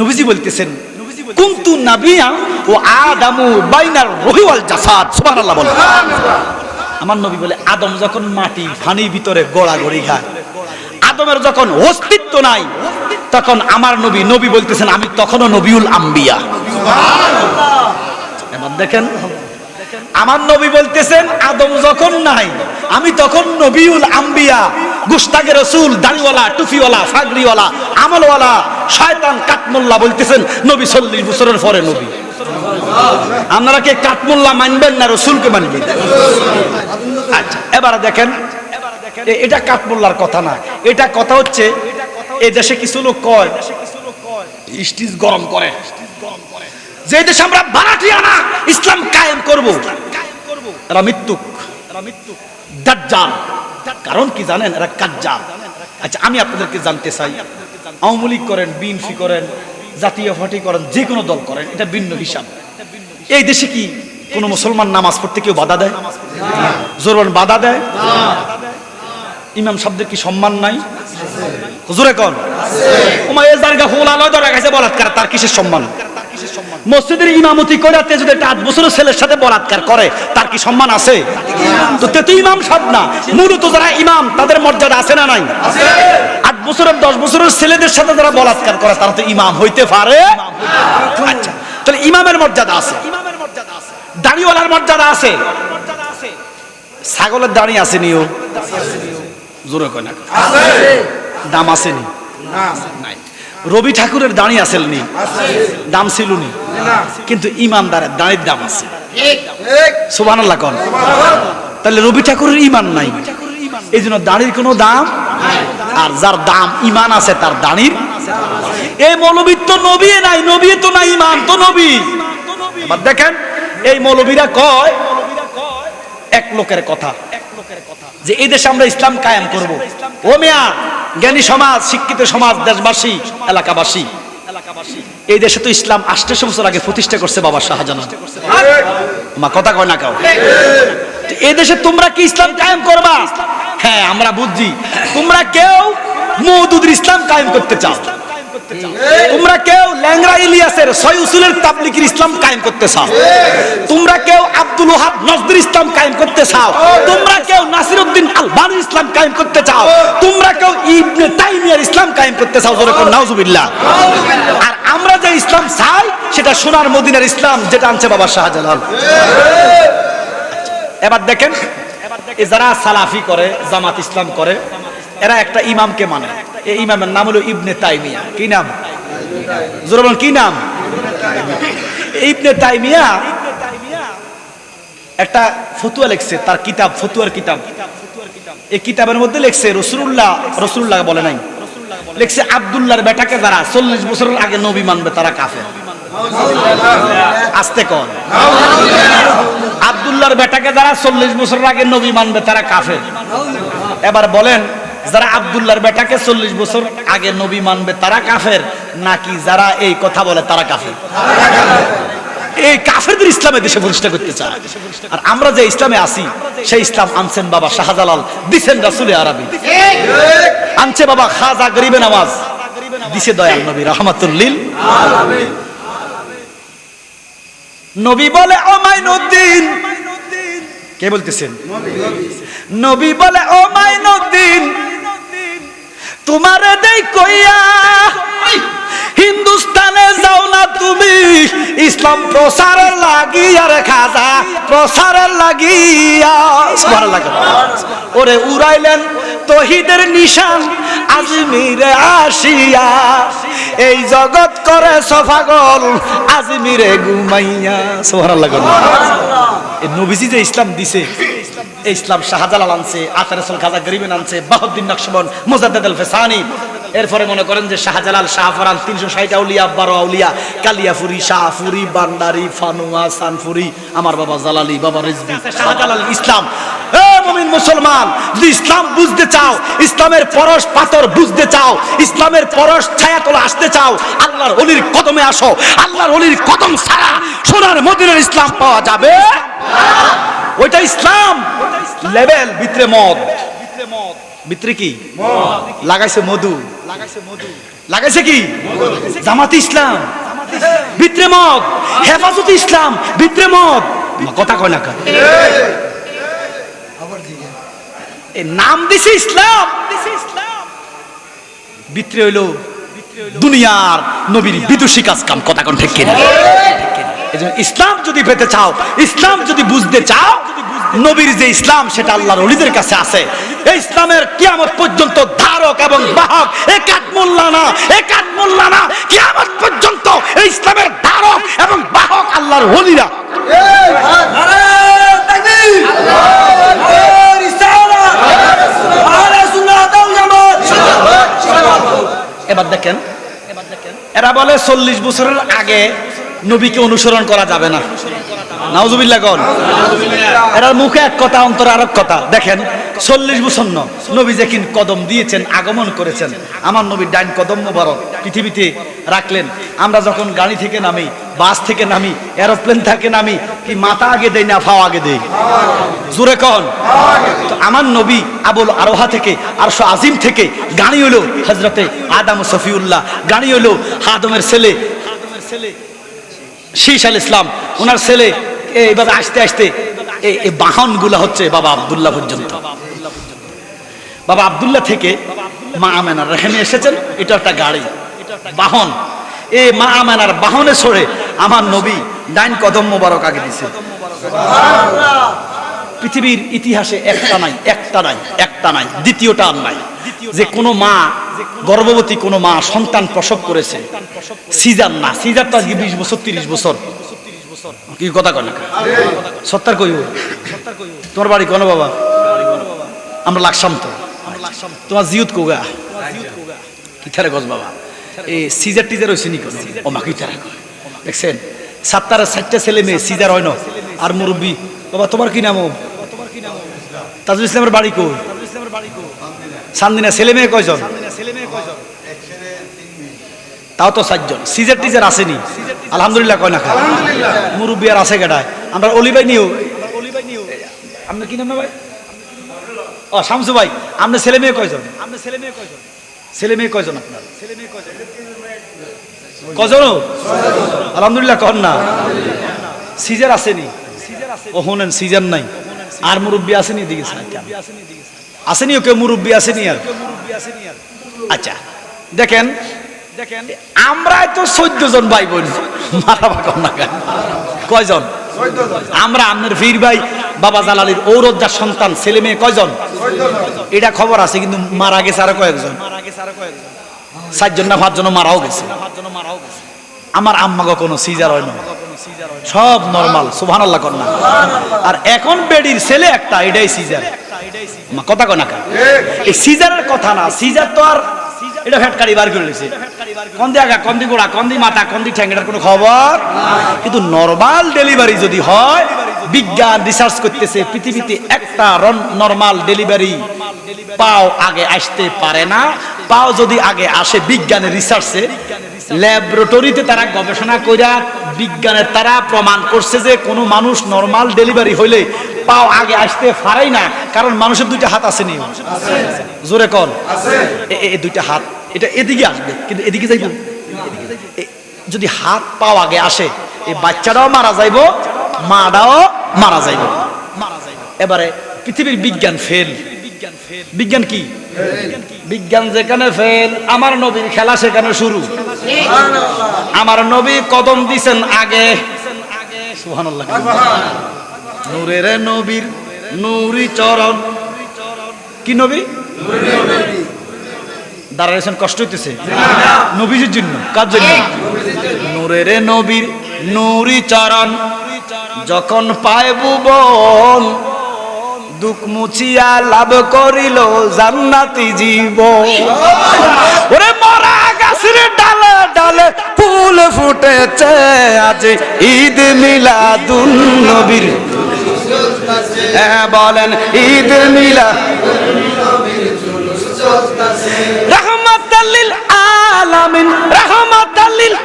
নবীজি বলতেছেন কুনতু নবিয়া ও আদামু বাইনার রূহি ওয়াল জাসাদ। সুবহানাল্লাহ বলেন। আমার নবী বলে আদম যখন মাটি পানির ভিতরে গড়াগড়ি খায়, আদমের যখন অস্তিত্ব নাই, তখন আমার নবী, নবী বলতেছেন আমি তখনও নবিউল আম্বিয়া। এবার দেখেন, আমার নবী বলতেছেন আদম যখন নাই, আমি তখন নবিউল আম্বিয়া। গুস্তাগে রাসূল, দাড়িওয়ালা, টুপিওয়ালা, ফাগড়িওয়ালা, আমলওয়ালা, শয়তান কাটমোল্লা বলতেছেন নবী 40 বছরের পরে নবী। আপনারা কি কাটমোল্লা মানবেন না রাসূলকে মানবেন? আচ্ছা, এবারে দেখেন, এটা কাটমোল্লার কথা না, এটা কথা হচ্ছে এই দেশে কিছু লোক কয় স্টিজ গরম করে, যে দেশে আমরা ভাড়াটিয়ানা ইসলাম কায়েম করব, এরা মৃত্যুক, দাজ্জাল। কারণ কি জানেন? এরা কাজ্জাব। আচ্ছা, আমি আপনাদেরকে জানতে চাই, আওয়ামী লীগ করেন, বিএনপি করেন, জাতীয় পার্টি করেন, যে কোনো দল করেন, এটা ভিন্ন হিসাব। এই দেশে কি কোনো মুসলমান নামাজ পড়তে কেউ বাধা দেয়? জোরবান বাধা দেয়? ইমাম সাহেবদের কি সম্মান নাই? হুজুরে কোন ওমায়ে জারগা ফুল আলো ধরে গেছে বলাৎকার, তার কিসের সম্মান? মসজিদের ইমামতি করে যদি একটা 8 বছরের ছেলের সাথে বলাৎকার করে, তার কি সম্মান আছে? তো তে তো ইমাম সাহেব না, মূলত যারা ইমাম তাদের মর্যাদা আছে না নাই? 8 বছরের 10 বছরের ছেলেদের সাথে যারা বলাৎকার করে তারা তো ইমাম হইতে পারে? আচ্ছা, তাহলে ইমামের মর্যাদা আছে, দাড়িওয়ালার মর্যাদা আছে, ছাগলের দাড়ি আসেনিও জোরে কয় না আছে, দাম আসেনি নাই। রবি ঠাকুরের দাঁড়ি আসেনি, দাম ছিল নি, কিন্তু ইমানদারের দাঁড়ির দাম আছে। সুবহানাল্লাহ কোন। তাহলে রবি ঠাকুরের ইমান নাই, এই জন্য দাঁড়ির কোনো দাম, আর যার দাম ইমান আছে তার দাঁড়ির। এই মৌলবীর তো নবী নাই, নবী তো নাই, ইমান তো নবী। এবার দেখেন, এই মৌলবীরা কয় এক লোকের কথা, যে এই দেশে আমরা ইসলাম কায়েম করব। ও মিয়া, জ্ঞানী সমাজ, শিক্ষিত সমাজ, দেশবাসী, এলাকাবাসী, এই দেশে তো ইসলাম 800 বছর আগে প্রতিষ্ঠা করছে বাবা শাহজাহান। মা কথা কয় না কাউ। এই দেশে তোমরা কি ইসলাম কায়েম করবা? হ্যাঁ, আমরা বুঝছি তোমরা কেউ মওদুদের ইসলাম কায়েম করতে চাও, তোমরা কেউ ল্যাংড়া ইলিয়াসের ছয় উসুলের তাবলীগের ইসলাম কায়েম করতে চাও, তোমরা কেউ আব্দুল ওহাব নজরুল ইসলাম কায়েম করতে চাও, তোমরা কেউ নাসিরউদ্দিন আলবানীর ইসলাম কায়েম করতে চাও, তোমরা কেউ ইবনে তাইমিয়ার ইসলাম কায়েম করতে চাও। জোরে কোন নাউজুবিল্লাহ। আর আমরা যে ইসলাম চাই সেটা সোনার মদিনার ইসলাম, যেটা আনছে বাবা শাহজালাল। এবার দেখেন, যারা সালাফি করে, জামাত ইসলাম করে, এরা একটা ইমামকে মানে। এই ইমামের নাম হলো ইবনে তাইমিয়া। কি নাম? জোরে বলেন, কি নাম? ইবনে তাইমিয়া একটা ফতুয়া লিখছে, তার কিতাব, ফতুয়ার কিতাব। এই কিতাবের মধ্যে লিখছে রসুল্লাহ বলে নাই, লিখছে আব্দুল্লাহর বেটাকে যারা 40 বছরের আগে নবী মানবে তারা কাফের। আস্তে কর। আব্দুল্লাহর বেটাকে যারা 40 বছরের আগে নবী মানবে তারা কাফের। এবার বলেন, যারা আব্দুল্লাহর বেটাকে 40 বছর আগে নবী মানবে তারা কাফের, নাকি যারা এই কথা বলে তারা কাফের? এই কাফেরদের ইসলামে দেশে প্রতিষ্ঠা করতে চায়। আর আমরা যে ইসলামে আছি সেই ইসলাম আনছেন বাবা শাহজালাল, দিছেন রাসূলে আরবি, আনছে বাবা খাজা গরিবে নওয়াজ, দিছে দয়াল নবী রাহমাতুল লিল আলামিন। নবী বলে ও মাইনুদ্দিন, কে বলতেছেন? নবী বলে ও মাইনুদ্দিন, তোমারে দেই কইয়া হিন্দুস্তানে যাও না তুমি ইসলাম প্রসারের লাগিয়া রে খাজা, প্রসারের লাগিয়া। সুবহানাল্লাহ। ওরে উড়াইলেন তৌহিদের নিশান আজমিরে আসিয়া, এই জগৎ করে সফাগল আজমিরে ঘুমাইয়া। সুবহানাল্লাহ। এই নবীজি যে ইসলাম দিছে, এই ইসলাম শাহজালাল আনছে, আতারসুল খাজা গরিবেন আনছে, বাহুদ্দিন নকশবন্দ, মুজাদ্দেদ আল ফেসানি। এরপরে মনে করেন যে শাহজালাল, শাহফরান, 360 আউলিয়া, 12 আউলিয়া, কালিয়াফুরি, শাহফুরি, বান্ডারি, ফানুয়া, সানফুরি, আমার বাবা জালালি, বাবা রিজভী, শাহজালাল ইসলাম। এ মুমিন মুসলমান, যদি ইসলাম বুঝতে চাও, ইসলামের পরশ পাথর বুঝতে চাও, ইসলামের পরশ ছায়াতলে আসতে চাও, আল্লাহর ওলির কদমে আসো। আল্লাহর ওলির কদম ছাড়া সোনার মদিনার ইসলাম পাওয়া যাবে না। ওইটা ইসলাম লেভেল। ভিতরে মদ, ভিতরে কি লাগাইছে? মধু লাগাইছে। কি জামাতে ইসলাম, ভিতরে মদ। হেফাজতে ইসলাম, ভিতরে মদ। কথা কয় না, নাম দিছে ইসলাম, ভিতরে হইলো দুনিয়ার নবীর বিদুষী কাজ কাম। কথা কোন ঠিক কিনা? এজন্য ইসলাম যদি পেতে চাও, ইসলাম যদি বুঝতে চাও, নবীর যে ইসলাম সেটা আল্লাহর ওলিদের কাছে আছে। এই ইসলামের কিয়ামত পর্যন্ত ধারক এবং বাহক একাত মোল্লা না, কিয়ামত পর্যন্ত এই ইসলামের ধারক এবং বাহক আল্লাহর ওলিরা। এবার দেখেন, এরা বলে 40 বছরের আগে নবীকে অনুসরণ করা যাবে না। নাউজুবিল্লাহ কোন? এরা মুখে এক কথা, অন্তরে আরেক কথা। দেখেন 40 বছর নবী যেদিন কদম দিয়েছেন, আগমন করেছেন, আমার নবীর ডাইন কদম মোবারক পৃথিবীতে রাখলেন। আমরা যখন গাড়ি থেকে নামি, বাস থেকে নামি, এরোপ্লেন থেকে নামি, কি মাথা আগে দেই না ফাও আগে দেই? জোরে কোন? তো আমার নবী আবুল আরোহা থেকে, আরশ আজিম থেকে গাড়ি হলো হযরতে আদম সফিউল্লাহ, গাড়ি হলো আদমের ছেলে শীশ আল ইসলাম, ওনার ছেলে। এইভাবে আস্তে আস্তে এই বাহন গুলা হচ্ছে বাবা আব্দুল্লাহ পর্যন্ত। বাবা আব্দুল্লাহ থেকে মা আমেনার রেহেমে এসেছেন। এটা একটা গাড়ি, বাহন। এই মা আমেনার বাহনে চড়ে আমার নবী ডাইন কদম মোবারক আগে দিছে। পৃথিবীর ইতিহাসে একটা নাই, দ্বিতীয়টা আর নাই, যে কোনো মা, গর্ভবতী কোনো মা সন্তান প্রসব করেছে, সিজার না। সিজার তো আজকে 20 বছর 30 বছর। কি কথা কয় না? সত্তর কইব। তোমার বাড়ি কোন বাবা? আমরা লাগসাম তো। তোমার জিউত কোগা কি থারে গজ বাবা? এই সিজার টিজার হইছে নি কোন? ও মা কি থারে কয়? দেখছেন 70 ছেলে মেয়ে সিজার হয় না। আর মুরব্বী বাবা তোমার কি নাম? তাজুল ইসলামের বাড়ি কই? সান্দিনা। ছেলে মেয়ে কয়জন? তাও তো 4 জন। সিজার টিজার আসেনি? আলহামদুলিল্লাহ কয় না খায়? মুরব্বী আর আছে কেডায়? আমরা অলি ভাই নিও। আপনার কি নাম ভাই? ও শামসু ভাই। আপনার ছেলে মেয়ে কয়জন? ছেলে মেয়ে কয়জন আপনার? কজন? আলহামদুলিল্লাহ কন না। সিজার আসেনি? ও শুনেন সিজার নাই। আর মুরব্বী আসেনি? দিকে আসেনি? কেউ মুরব্বী আসেনি? আর আচ্ছা দেখেন আমরা তো 14 জন ভাই বোন। মারাবা কন না কেন? কয়জন? আমরা আপনার ফির ভাই বাবা জালালির ঔরজ্জার সন্তান। ছেলে মেয়ে কয়জন? এটা খবর আছে, কিন্তু মারা গেছে আরো কয়েকজন। 4 জন না 5 জন মারাও গেছে। আমার আম্মাকে কোনো সিজার হয় না, সব নরমাল। সুবহানাল্লাহ কর না। আর এখন বেডির ছেলে একটা, এটাই সিজার। কথা কয় না কেন? এই সিজারের কথা না। সিজার তো আর এটা ফ্যাটকারি বার করে লেছে। কন্দি আগা, কন্দি গোড়া, কন্দি মাথা, কন্দি ঠ্যাং, এটার কোনো খবর। কিন্তু নরমাল ডেলিভারি যদি হয়, বিজ্ঞান রিসার্চ করতেছে পৃথিবীতে একটা নরমাল ডেলিভারি পাও আগে আসতে পারে না। পাও যদি আগে আসে বিজ্ঞানের রিসার্চে, ল্যাবরেটরিতে তারা গবেষণা কইরা বিজ্ঞানের তারা প্রমাণ করছে যে কোনো মানুষ নরমাল ডেলিভারি হইলে পাও আগে আসতে পারেই না। কারণ মানুষের 2টা হাত আছে নি? জোরে কর। এই 2টা হাত এটা এদিকে আসবে, কিন্তু এদিকে যাইব। যদি হাত পাও আগে আসে, এই বাচ্চাটাও মারা যাইব, মাটাও মারা যাইব। এবারে পৃথিবীর বিজ্ঞান ফেল। বিজ্ঞান কি? বিজ্ঞান যেখানে ফেল, আমার নবীর খেলা সেখানে শুরু। আমার নবী কদম দিছেন আগে। সুবহানাল্লাহ। নূরের নবীর নূরি চরণ। কি নবী? দাঁড়াইছেন, কষ্ট হইতেছে? নবীজির জন্য। কার জন্য? নূরের নবীর নূরি চরণ যখন পায় ভুবন, দুঃখ মুছিয়া লাভ করিল জান্নাতি জীবন। ওরে মরা গাছের ডালে ডালে ফুল ফুটেছে, আজ ঈদ মিলাদুন নবীর। বলেন ঈদ মিলাদ। রহমাতাল লিল আলামিন, রহমাতাল লিল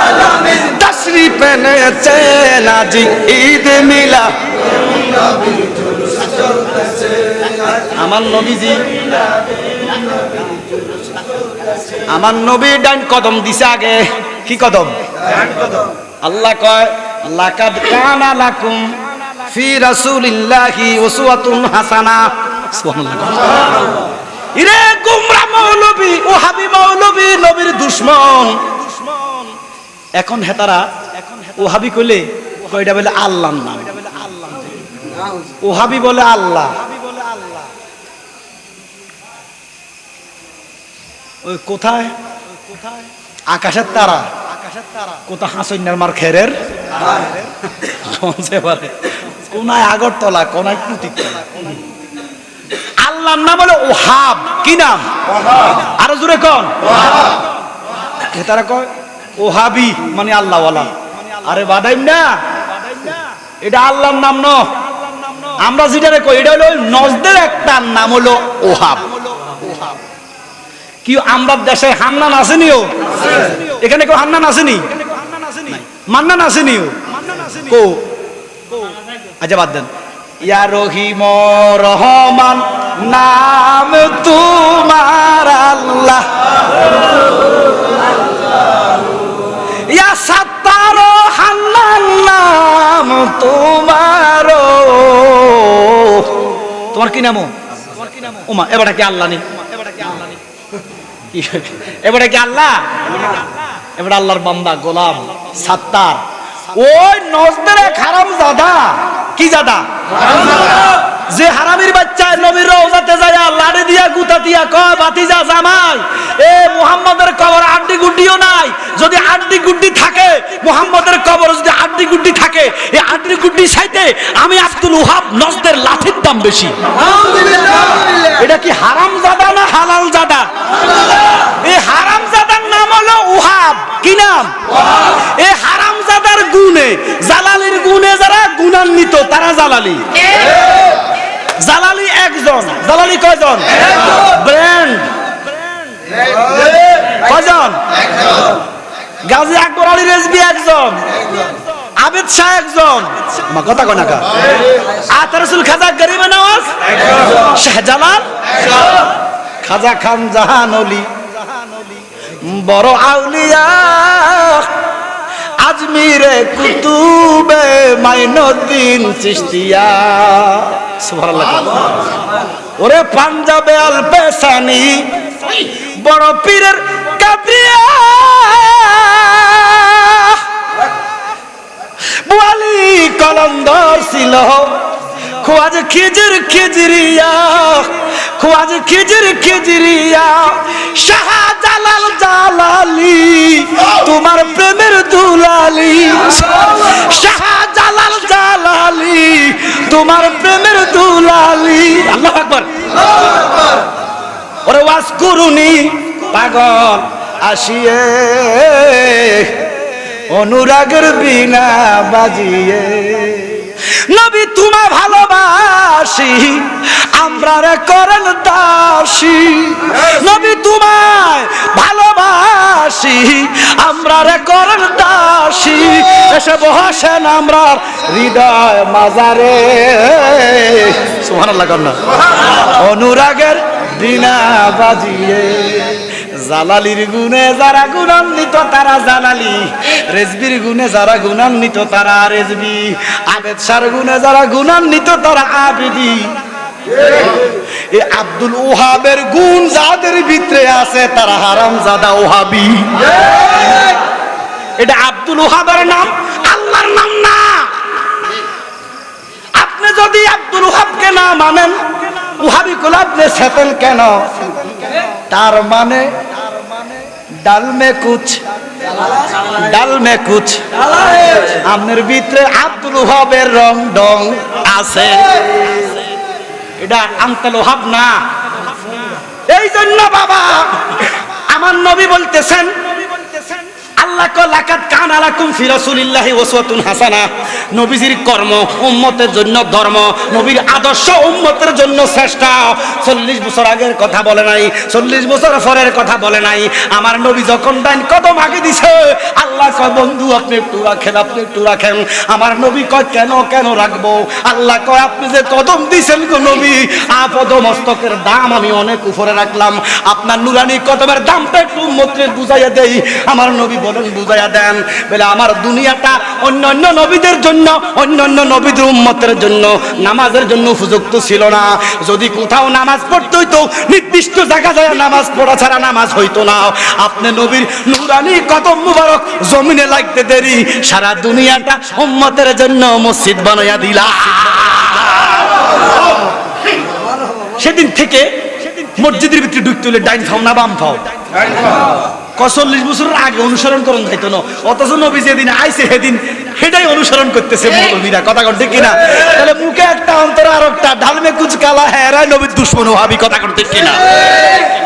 আলামিন তাশরীফ এনেছেন, আজ ঈদ মিলাদ। আমার নবীজি, আমার নবী ডান কদম দিছে আগে। কি কদম? আল্লাহ কয় লাকাদ কানা লাকুম ফি রাসূলিল্লাহি উসওয়াতুন হাসানাহ। সুবহানাল্লাহ। ইরে গুমরা মৌলবী, ওহাবী মৌলবী, নবীর দুশমন। এখন হেতারা ওহাবী কইলে কয়টা বলে আল্লাহর নাম, ওহাবী বলে আল্লাহ। ওই কোথায় আকাশের তারা, কোথা হাসইনার মার খেরের কোনায় আগরতলা, কোনায় কুতিকতলা। আল্লাহর নাম হলো ওহাব। কি নাম? আরো জোরে কোন? তারা কয় ওহাবি মানে আল্লাহওয়ালা। আরে বাদাইম না, এটা আল্লাহর নাম ন। আমরা যেটা কই এটা হলো নজদের একটা নাম হলো ওহাব। কি আমরা দেশে হান্নান আসেনিও? এখানে কেউ হান্নান আসেনি? মান্নান আসেনিও? কো আচ্ছা বাদ দেন। ইয়া রহিম রহমান নাম তোমার আল্লাহ, ইয়া সাত্তার হান্নান নাম তোমার। তোমার কি নাম? ওমা এবারে কি আল্লাহ নেই? এবারে কি আল্লাহ? এবারে আল্লাহর বান্দা গোলাম সাত্তার। ওই নজদের এক হারামজাদা। কি জাদা? যে হারামির বাচ্চা নবীর রওজাতে যায় লাড়ি দিয়া গুতা দিয়া কয় ভাতিজা জামাই, এ মুহাম্মদের কবর আড্ডি গুড্ডিও নাই। যদি আড্ডি গুড্ডি থাকে, মুহাম্মদের কবর যদি আড্ডি গুড্ডি থাকে, এই আড্ডি গুড্ডি চাইতে আমি আব্দুল ওহাব নজদের লাঠির দাম বেশি। এটা কি হারামজাদা না হালাল জাদা? এই হারামজাদার নাম হলো ওহাব। কি নাম? এই হারামজাদার গুণে, জালালির গুণে যারা গুণান্বিত তারা জালালি। জালালি একজন, জালালি কয়জন? ব্র্যান্ড কয়জন? গাজী আকবর আলী রেজভী একজন, আবেদ শাহ একজন, আমার কথা কয় না কা? আতা রসুল খাজা গরিবে নওয়াজ শাহজালাল, খাজা খান জাহান অলি বড় আউলিয়া, আজমিরে কুতুবে মাইনুদ্দিন চিশতিয়া। সুবহানাল্লাহ। ওরে পাঞ্জাবে আল পেশানি বড় পীরের কাদরিয়া, বুয়ালি কলন্দর ছিল খোয়াজ খিজির খিজরিয়া, খোয়াজ খিজির খিজরিয়া, শাহজালাল জালালি তোমার প্রেমের দুলালি, শাহজালাল জালালি তোমার প্রেমের দুলালি। আল্লাহু আকবার। ওরে ওয়াজ করুনি পাগল আসিয়ে, অনুরাগের বিনা বাজিয়ে, নবী তোমা ভালোবাসি আমরা রে করেন দাসী, নবী তোমায় ভালোবাসি আমরা রে করেন দাসী, এসে বসেন আমরা হৃদয় মাজারে। সুবহানাল্লাহ। অনুরাগের বিনা বাজিয়ে, জালালির গুণে যারা গুণান্বিত তারা জালালি, রেজবির গুণে যারা গুণান্বিত তারা রেজবি, আবেদ শাহর গুণে যারা গুণান্বিত তারা আবেদি। এই আব্দুল ওহাবের গুণ যাদের ভিতরে আছে তারা হারামজাদা ওহাবি। এটা আব্দুল ওহাবের নাম, আল্লাহর নাম না। আপনি যদি আব্দুল ওহাবকে না মানেন, ওহাবি গুলো আপনি সেতেন কেন? তার মানে ডাল মে কুছ, ডাল মে কুছ, আপনার ভিতরে আব্দুল ওহাবের রং ডং আছে, এটা আনতাল ওহাব না। এই জন্য বাবা আমার নবী বলতেছেন, আল্লাহ কো লাকাদ কানা লাকুম ফি রাসূলিল্লাহি উসওয়াতুন হাসানাহ, নবীজির কর্ম উম্মতের জন্য ধর্ম, নবীর আদর্শ উম্মতের জন্য শ্রেষ্ঠ। 40 বছর আগের কথা বলে নাই, 40 বছর পরের কথা বলে নাই। আমার নবী যখন ডাইন কদম আগে দিছে, আল্লাহ কয় বন্ধু আপনি একটু রাখেন, আপনি একটু রাখেন। আমার নবী কয় কেন কেন রাখবো? আল্লাহ কয় আপনি যে কদম দিছেন গো নবী, আপদ মস্তকের দাম আমি অনেক উপরে রাখলাম, আপনার নুরানি কদমের দামটা একটু উম্মতের বুঝাইয়া দেই। আমার নবী বলেন বুঝাইয়া দেন। বলে আমার দুনিয়াটা অন্যান্য নবীদের জন্য, অন্যান্য নবীদের উম্মতের জন্য নামাজের জন্য উপযুক্ত ছিল না। যদি কোথাও নামাজ পড়তে হইতো, নির্দিষ্ট জায়গা যায় নামাজ পড়া ছাড়া নামাজ হইতো না। আপনি নবীর নুরানি কদম মুবারক জমিনে লাগতে দেরি, সারা দুনিয়াটা উম্মতের জন্য মসজিদ বানাইয়া দিলা। সেদিন থেকে মসজিদের ভিতরে ঢুকতে হলে ডাইন খাও না বাম খাও? 40 বছরের আগে অনুসরণ করুন যাইতো না, অথচ নবী যেদিন আইছে সেদিন সেটাই অনুসরণ করতেছে মৌলবীরা। কথা কন ঠিক কিনা? তাহলে মুখে একটা অন্তরে আর একটা, ঢালমে কুচ কালা হেরাই নবীর দুশ্মন ওহাবি। কথা কন ঠিক কিনা?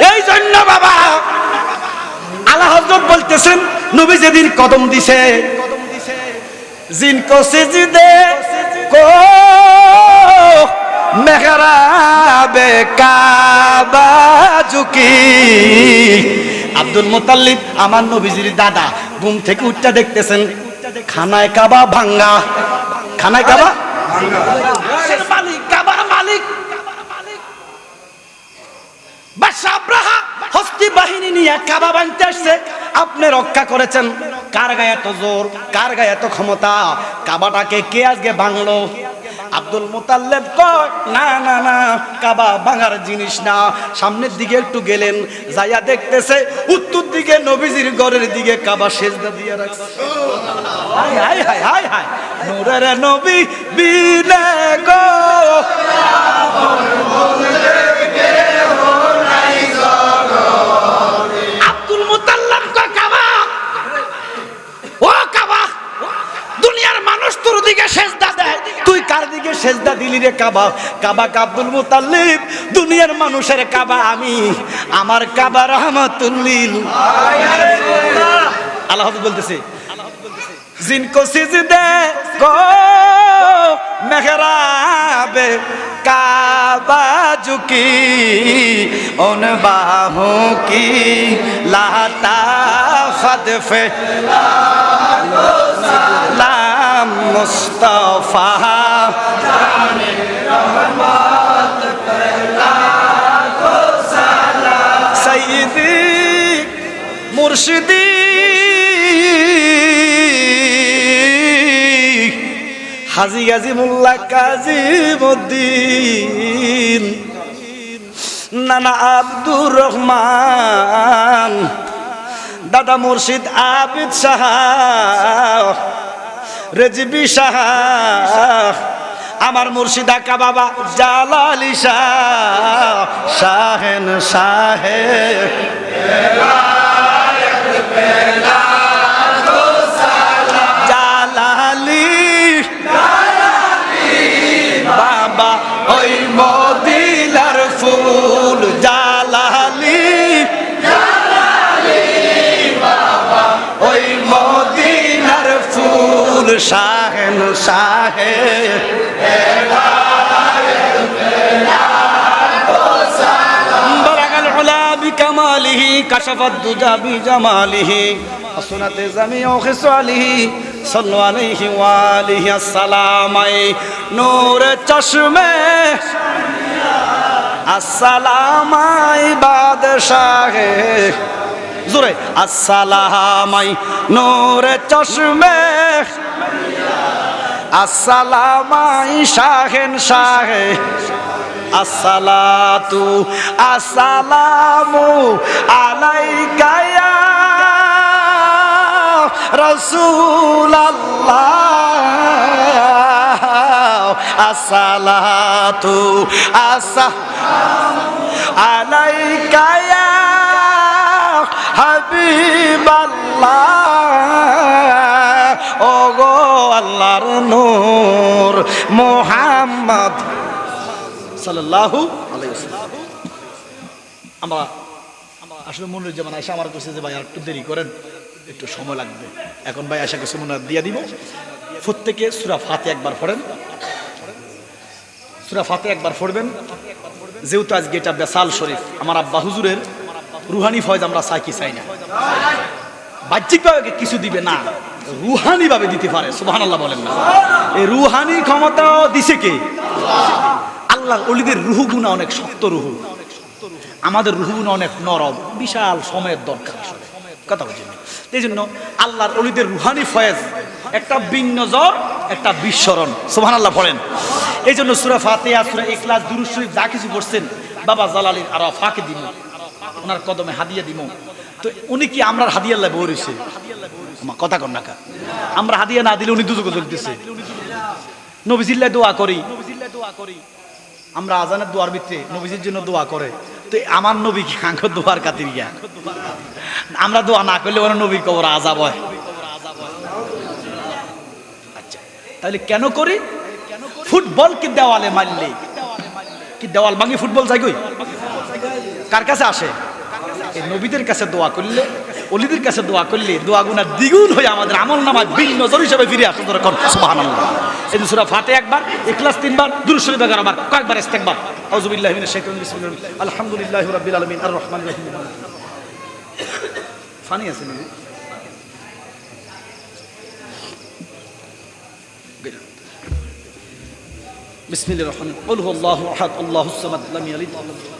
এই জন্য বাবা আলা হযরত বলতেছেন, নবী যেদিন কদম দিছে, জিনকো সিজদে কো মেহরাবে কাবা ঝুঁকি। আব্দুল মুতাল্লিব আমার নবীজির দাদা ঘুম থেকে উঠটা দেখতেছেন খানায় কাবা ভাঙ্গা, খানায় কাবা মালিক, কাবার মালিক বাদশা আব্রাহা হস্তি বাহিনী নিয়ে কাবা ভাঙতে আসছে। আপনি রক্ষা করেছেন, কার গায়ে এত জোর, কার গায়ে এত ক্ষমতা? কাবাটাকে কে আজকে ভাঙলো? আব্দুল মুতাল্লিব কয় না না না, কাবা ভাঙার জিনিস না। সামনের দিকে একটু গেলেন, যাইয়া দেখতেছে উত্তর দিকে নবীজির ঘরের দিকে কাবা সেজদা দিয়ে রাখছে। হায় হায় হায় হায় হায়, নূরের নবী বিনে গো আব্দুল মুতাল্লিব কয় কাবা, ও কাবা, দুনিয়ার মানুষ তোর দিকে সেজদা দেয়, তুই কার দিকে সেজদা দিলি রে কাবা? কাবা আব্দুল মুতাল্লিব, দুনিয়ার মানুষের কাবা আমি, আমার কাবা রাহমাতুল লিল আলামিন। আল্লাহ বলতেছে জিনকো সিজদে কো মেহরাবে কাবা बाजू की उन बाहों की लताफत पे लाम मुस्तफा सईदी मुर्शिदी হাজি গাজী মোল্লা কাজীমউদ্দিন নানা আব্দুর রহমান দাদা মুর্শিদ আবিদ শাহ রেজবি শাহ আমার মুর্শিদ আকা বাবা জালালি শাহ শাহেন শাহে বাবা ওই মদিনার ফুল জালালি বাবা ওই মদিনার ফুল শাহেন শাহে বরাগাল উলা বিকামালিহি কাশাফাত দুজা বিজামালিহি حسنت زمین و خصاله صلو علیہ وآلہ السلام نور چشمے السلام بادشاہ زورے السلام نور چشمے السلام شاہن شاہ الصلاۃ السلام علیکہ یا رسول اللہ الصلاۃ علیکہ یا حبیب اللہ او گو আল্লাহর নূর মুহাম্মদ সাল্লাল্লাহু আলাইহি ওয়াসাল্লাম। আমরা আসলে মনিরুজ্জামান আয়েশা আমার কাছে যে ভাই আর একটু দেরি করেন, একটু সময় লাগবে। এখন ভাই আশা করছি মনে দিয়ে দিব। প্রত্যেকে সূরা ফাতিহা একবার পড়েন, সূরা ফাতিহা একবার পড়বেন। যেহেতু আজকে এটা বেসাল শরীফ, আমার আব্বা হুজুরের রুহানি ফয়েজ আমরা চাই কি চাই না, বাহ্যিকভাবে কিছু দিবে না, রুহানি ভাবে দিতে পারে। সুবহানাল্লাহ বলেন না? এই রুহানি ক্ষমতা দিছে কে? আল্লাহর ওলিদের রুহু গুণা অনেক শক্ত রুহু, আমাদের রুহু গুণা অনেক নরম, বিশাল সময়ের দরকার কথা বলছেন। এই জন্য আল্লাহর ওলিদের রুহানি ফয়েজ একটা বিন্নজর, একটা বিস্মরণ। সুবহানাল্লাহ বলেন। এই জন্য সূরা ফাতিহা, সূরা ইখলাস, দুরূদ শরীফ যা কিছু পড়ছেন বাবা জালালির আর ফাঁকে দিব, ওনার কদমে হাদিয়া দিব। তো উনি কি আমরা হাদিয়া আল্লাহ বই রয়েছে কথা কন না, আমরা হাদিয়া না দিলে উনি দুজক দিতেছে। নবীজিল্লাহ দোয়া করি, আমরা আজানের দোয়ার ভিতরে নবীজির জন্য দোয়া করে, তো আমার নবী কি আঙ্গ দোয়ার কাতির গিয়া আমরা দোয়া না করলে ওরা নবীর কবর আযাব হয়। আচ্ছা, তাহলে কেন করি? ফুটবলকে দেওয়ালে মারলে কি দেওয়াল ভাঙি ফুটবল যাই কই? কার কাছে আসে? এই নবীদের কাছে দোয়া করলে, ওলিদের কাছে দোয়া করলে দোয়া গুনাহ দ্বিগুণ হয়ে আমাদের আমলনামায় বিনজর হিসেবে ফিরে আসে। সুবহানাল্লাহ। এই সূরা ফাতিহা একবার, ইখলাস তিনবার, দুরূদ শরীফ 11 বার, কয়েকবার ইস্তেগফার। আউযু বিল্লাহি মিনাশ শাইতানির রাজিম। বিসমিল্লাহ, আলহামদুলিল্লাহি রাব্বিল আলামিন, আর রহমানির রহিম। ফানি আছে নাকি? বিসমিল্লাহির রহমানির রহিম। কুল হুয়াল্লাহু আহাদ, আল্লাহুস সামাদ, লাম ইয়ালিদ ওয়া লাম ইউলাদ।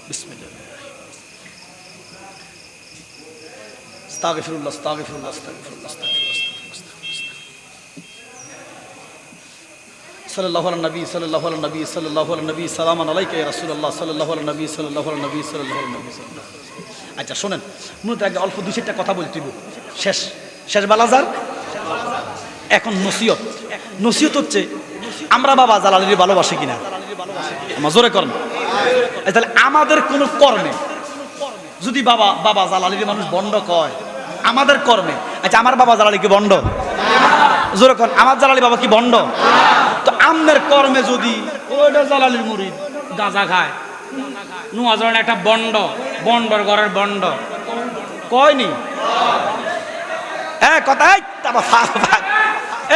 বিসমিল্লাহ। আস্তাগফিরুল্লাহ, আস্তাগফিরুল্লাহ, আস্তাগফিরুল্লাহ, আস্তাগফিরুল্লাহ। সাল্লাল্লাহু আলাইহি নবী, সাল্লাল্লাহু আলাইহি নবী, সাল্লাল্লাহু আলাইহি নবী, সালামান আলাইকা ইয়া রাসূলুল্লাহ, সাল্লাল্লাহু আলাইহি নবী, সাল্লাল্লাহু আলাইহি নবী, সাল্লাল্লাহু আলাইহি নবী। আচ্ছা শোনেন, মূলত আগে অল্প দুই চারটা কথা বলতে দিব, শেষ শেষ বালাজার। এখন নসিহত। নসিহত হচ্ছে আমরা বাবা জালালির ভালোবাসি কিনা, আমার জোরে করেন। তাহলে আমাদের কোন কর্মে যদি বাবা বাবা জালালির মানুষ বন্ড কয়, আমাদের কর্মে, আচ্ছা আমার বাবা জালালি কি বন্ড? জোরে করেন, আমার জালালি বাবা কি বন্ড? তো আমনের কর্মে যদি ওইটা জালালির মুরিদ গাঁজা খায়, নোয়াজরণ একটা বন্ড, বন্ডর ঘরের বন্ড কয়নি, কথা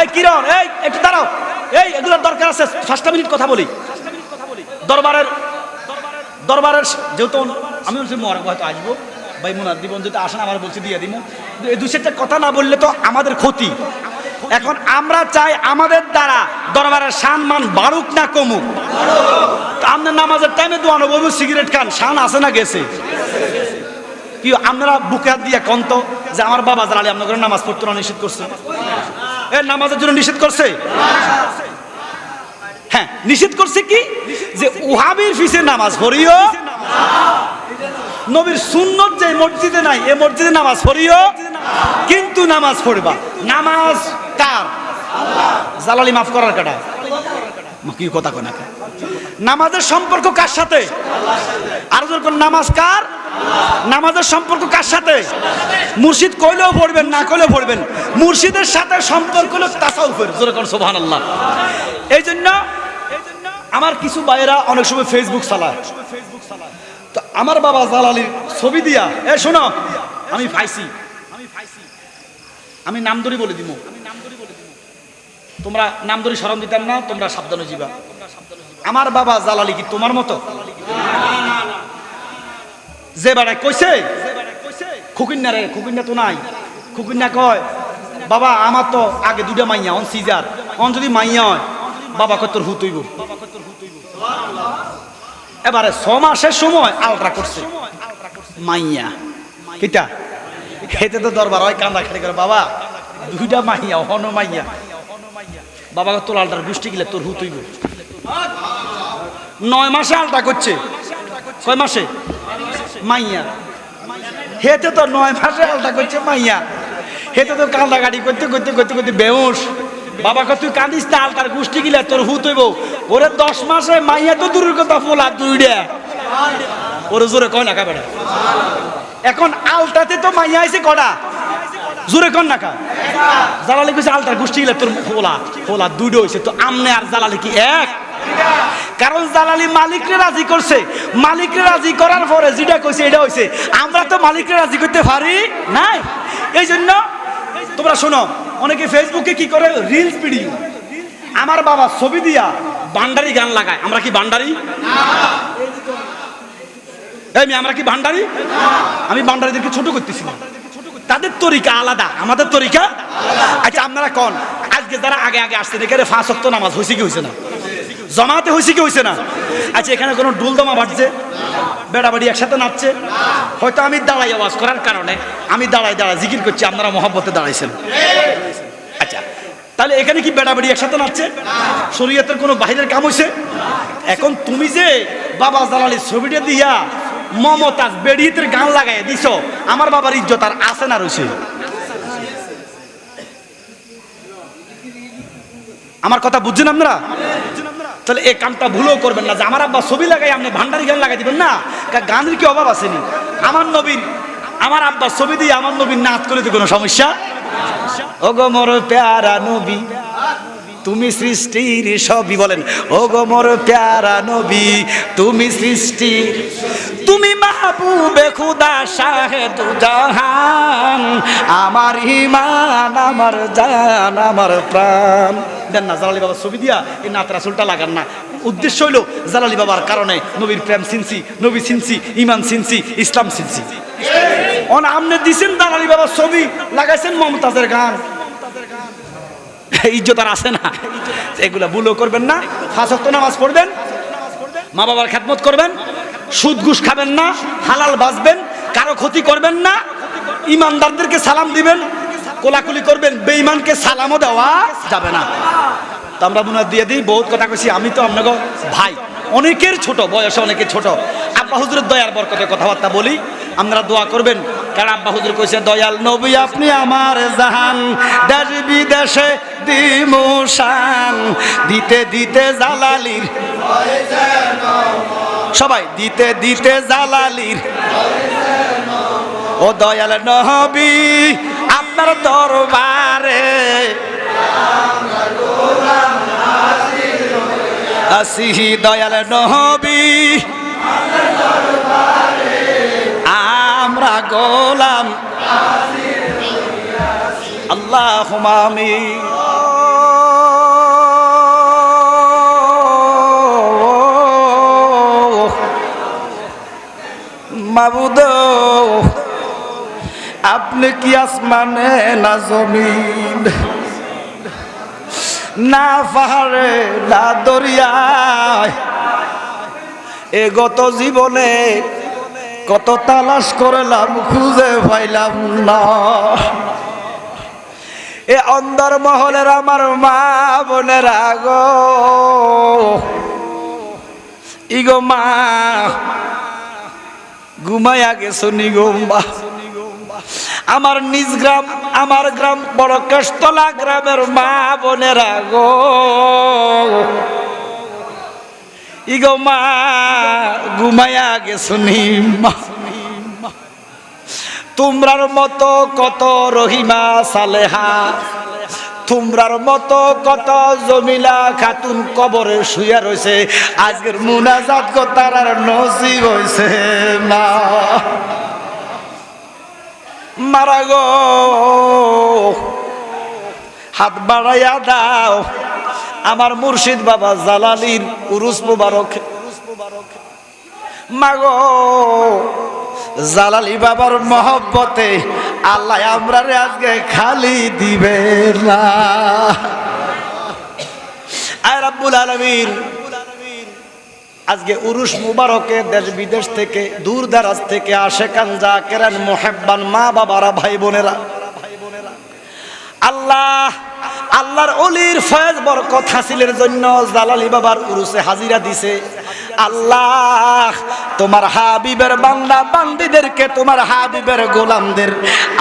এই কিরণ, এই একটু দাঁড়াও, এই এগুলোর দরকার আছে, 5টা মিনিট কথা বলি। দরবারের যেহেতু আমি বলছি মহারাজ হয়তো আসবো, ভাই মুনার দিবন যদি আসেন আমার বলছি দিয়ে দিব, এই 2-4টা কথা না বললে তো আমাদের ক্ষতি। এখন আমরা চাই আমাদের দ্বারা দরবারের সম্মান বাড়ুক না কমুক। আপনার নামাজের টাইমে দোয়ানো বলবো সিগারেট খান, শান আছে না গেছে? কি আপনারা বুকে হাত দিয়ে কন্ত যে আমার বাবা জালালি আপনাদের নামাজ পড়তে না নিষেধ করছে? নামাজের জন্য নিষেধ করছে? হ্যাঁ, নিষেধ করছে কি যে ওহাবির ফিসে নামাজ পড়িও, নবীর সুন্নত যে মসজিদে নাই এই মসজিদে নামাজ পড়িও, কিন্তু নামাজ পড়বা। নামাজ কার? জালালি মাফ করার কাটা কি কথা কয় না? নামাজের সম্পর্ক কার সাথে? আর যখন নামাজ কার? নামাজের সম্পর্ক কার সাথে? মুর্শিদ কইলেও পড়বেন, না কইলেও পড়বেন, মুর্শিদের সাথে সম্পর্ক হলো তাসাউফের। জোরে কোন সুবহানাল্লাহ। এই জন্য আমার কিছু ভাইয়েরা অনেক সময় ফেসবুক চালায়, তো আমার বাবা জালালির ছবি দিয়া শোনো আমি পাইছি, আমি নাম ধরে বলে দিব, তোমরা নাম ধরে স্মরণ দিতাম না, তোমরা সাবধানে যাবা। আমার বাবা জালালি কি তোমার মতো? যে বেড়ায় কইছে খুকিন্না রে, খুকিন্না তো নাই, খুকিন্না কয় বাবা আমার তো আগে 2টা মাইয়া, অন সিজার, অন যদি মাইয়া হয় বাবা কয় তোর হুতইব। এবারে 6 মাসের সময় আলট্রা করছে মাইয়া, কিটা খেতে তো দরবার হয়, কান্দা খেতে করে বাবা 2টা মাইয়া, হন মাইয়া। বাবা তোর আলটার গোষ্ঠী গেলে তোর হুতইব। 9 মাসে আলট্রা করছে, কয় মাসে? মাইয়া হেতে তো 9 মাসে আলট্রা করছে মাইয়া, হেতে তো কান্দা গাড়ি করতে করতে করতে করতে বেউস। বাবা কয় তুই কাঁদিস না, আলটার গোষ্ঠী গিলে তোর হুতইব। ওরে 10 মাসে মাইয়া তো দূরের কথা, ফোলা 2টা ওরে জোরে কয় না কাবেড়া। এখন আলটাতে তো মাইয়া আইছে কটা? জোরে কন না কা? জালালি কইছে আলটার গোষ্ঠী গিলে তোর ফোলা ফোলা 2টা হইছে। তো আমনে আর জালালি কি এক? কারণ জালালি মালিকরে রাজি করছে, মালিকরে রাজি করার পরে যেটা কইছে এটা হইছে। আমরা তো মালিকরে রাজি করতে পারি নাই। এই জন্য তোমরা শোনো, অনেকে ফেসবুকে কি করে রিলস ভিডিও, আমার বাবা ছবি দিয়া ভান্ডারি গান লাগায়। আমরা কি ভান্ডারি? আমরা কি ভান্ডারি? আমি ভান্ডারিদেরকে ছোট করতেছি না, তাদের তরিকা আলাদা, আমাদের তরিকা। আচ্ছা আপনারা কোন আজকে যারা আগে আগে আসছেন এখানে 5 ওয়াক্ত নামাজ হয়েছে কি হয়েছে না? জমাতে হয়েছে কি হয়েছে না? আচ্ছা এখানে কোনো ডুলদমা বাজছে, বেড়াবাড়ি একসাথে নাচছে, হয়তো আমি দাঁড়াই আওয়াজ করার কারণে আমি দাঁড়াই জিকির করছি, আপনারা মহব্বতে দাঁড়াইছেন। আচ্ছা তাহলে এখানে কি বেড়াবাড়ি একসাথে নাচছে? শরীয়তের কোনো বাহিরের কাম হয়েছে? এখন তুমি যে বাবা জালালির ছবিটা দিয়া মমতাজ বেড়িয়েতের গান লাগাই দিছ, আমার বাবার ইজ্জত আর আছে না রয়েছে? আমার কথা বুঝছেন আপনারা? তাহলে এই কামটা ভুলও করবেন না যে আমার আব্বা ছবি লাগাই আপনি ভান্ডারি গান লাগাই দিবেন না। গানের কি অভাব আসেনি? আমার নবীর, আমার আব্বা ছবি দিয়ে আমার নবীর নাচ করে তো কোনো সমস্যা? ওগো মোর প্যারা নবী তুমি সৃষ্টির সবই, বলেন ওগো মোর প্যারা নবী তুমি সৃষ্টির, তুমি মাহবুবে খুদা শাহেদু জাহান, আমার ঈমান আমার জান আমার প্রাণ। দেন না জালালি বাবার ছবি দিয়া এই নাত রাসূলটা লাগান না। উদ্দেশ্য হইল জালালি বাবার কারণে নবীর প্রেম চিনছি, নবী চিনছি, ঈমান চিনছি, ইসলাম চিনছি। অন আমনে দিছেন জালালি বাবার ছবি লাগাইছেন মমতাজের গান, ইজ্জত আর আছে না? এগুলা ভুলও করবেন না। 5 ওয়াক্ত নামাজ পড়বেন, মা বাবার খেদমত করবেন, সুদ ঘুষ খাবেন না, হালাল বাঁচবেন, কারো ক্ষতি করবেন না, ইমানদারদেরকে সালাম দিবেন, কোলাকুলি করবেন, বেঈমানকে সালামও দেওয়া যাবে না। তো আমরা মনে দিয়ে দিই, বহুত কথা কইছি, আমি তো আপনাকে ভাই, অনেকের ছোট বয়সে, অনেকের ছোট। আব্বা হুজুরের দয়ার বরকতে কথাবার্তা বলি, আপনারা দোয়া করবেন। কারণ আব্বা হুজুর কইছে দয়াল নবী আপনি আমার জাহান, দেশ বিদেশে দিমু শান, দিতে দিতে জালালির, সবাই দিতে দিতে জালালির, ও দয়াল নবী আপনার দরবারে আসি, দয়াল নবী আমরা গোলাম। আল্লাহুম্মা আমিন। মাবুদ, আপনি কি আসমানে না জমিন, না পাহাড়ে না দরিয়ায়, এ গত জীবনে কত তালাশ করলাম খুঁজে পাইলাম না। এ অন্দর মহলের আমার মা বোনেরা গো, ইগো মা ঘুমায়া গেছো নিগো মা। আমার নিজ গ্রাম, আমার গ্রাম বড় কেষ্টলা গ্রামের মা বোনেরা গো, ইগো মা ঘুমায়া গেছো নি মা। তোমরার মতো কত রহিমা সালেহা, তোমরার মতো কত জমিলা খাতুন কবরে শুয়ে রয়েছে, আজকের মুনাজাত গো তার আর নসিব হইছে না। মারা গো হাত বাড়াইয়া দাও, আমার মুর্শিদ বাবা জালালির উরুস মুবারক। মাগো জালালি বাবার মহব্বতে আল্লাহ আমরারে আজকে খালি দিবে না। আয় রাব্বুল আলামিন, আজকে উরুস মুবারকে দেশ বিদেশ থেকে দূর দারাজ থেকে আশেকান জাকেরান মুহিব্বান মা বাবারা ভাই বোনেরা, আল্লাহ আল্লাহর ওলির ফয়েজ বরকত হাসিলের জন্য জালালি বাবার উরুসে হাজিরা দিছে। আল্লাহ তোমার হাবিবের বান্দা বান্দিদেরকে, তোমার হাবিবের গোলামদের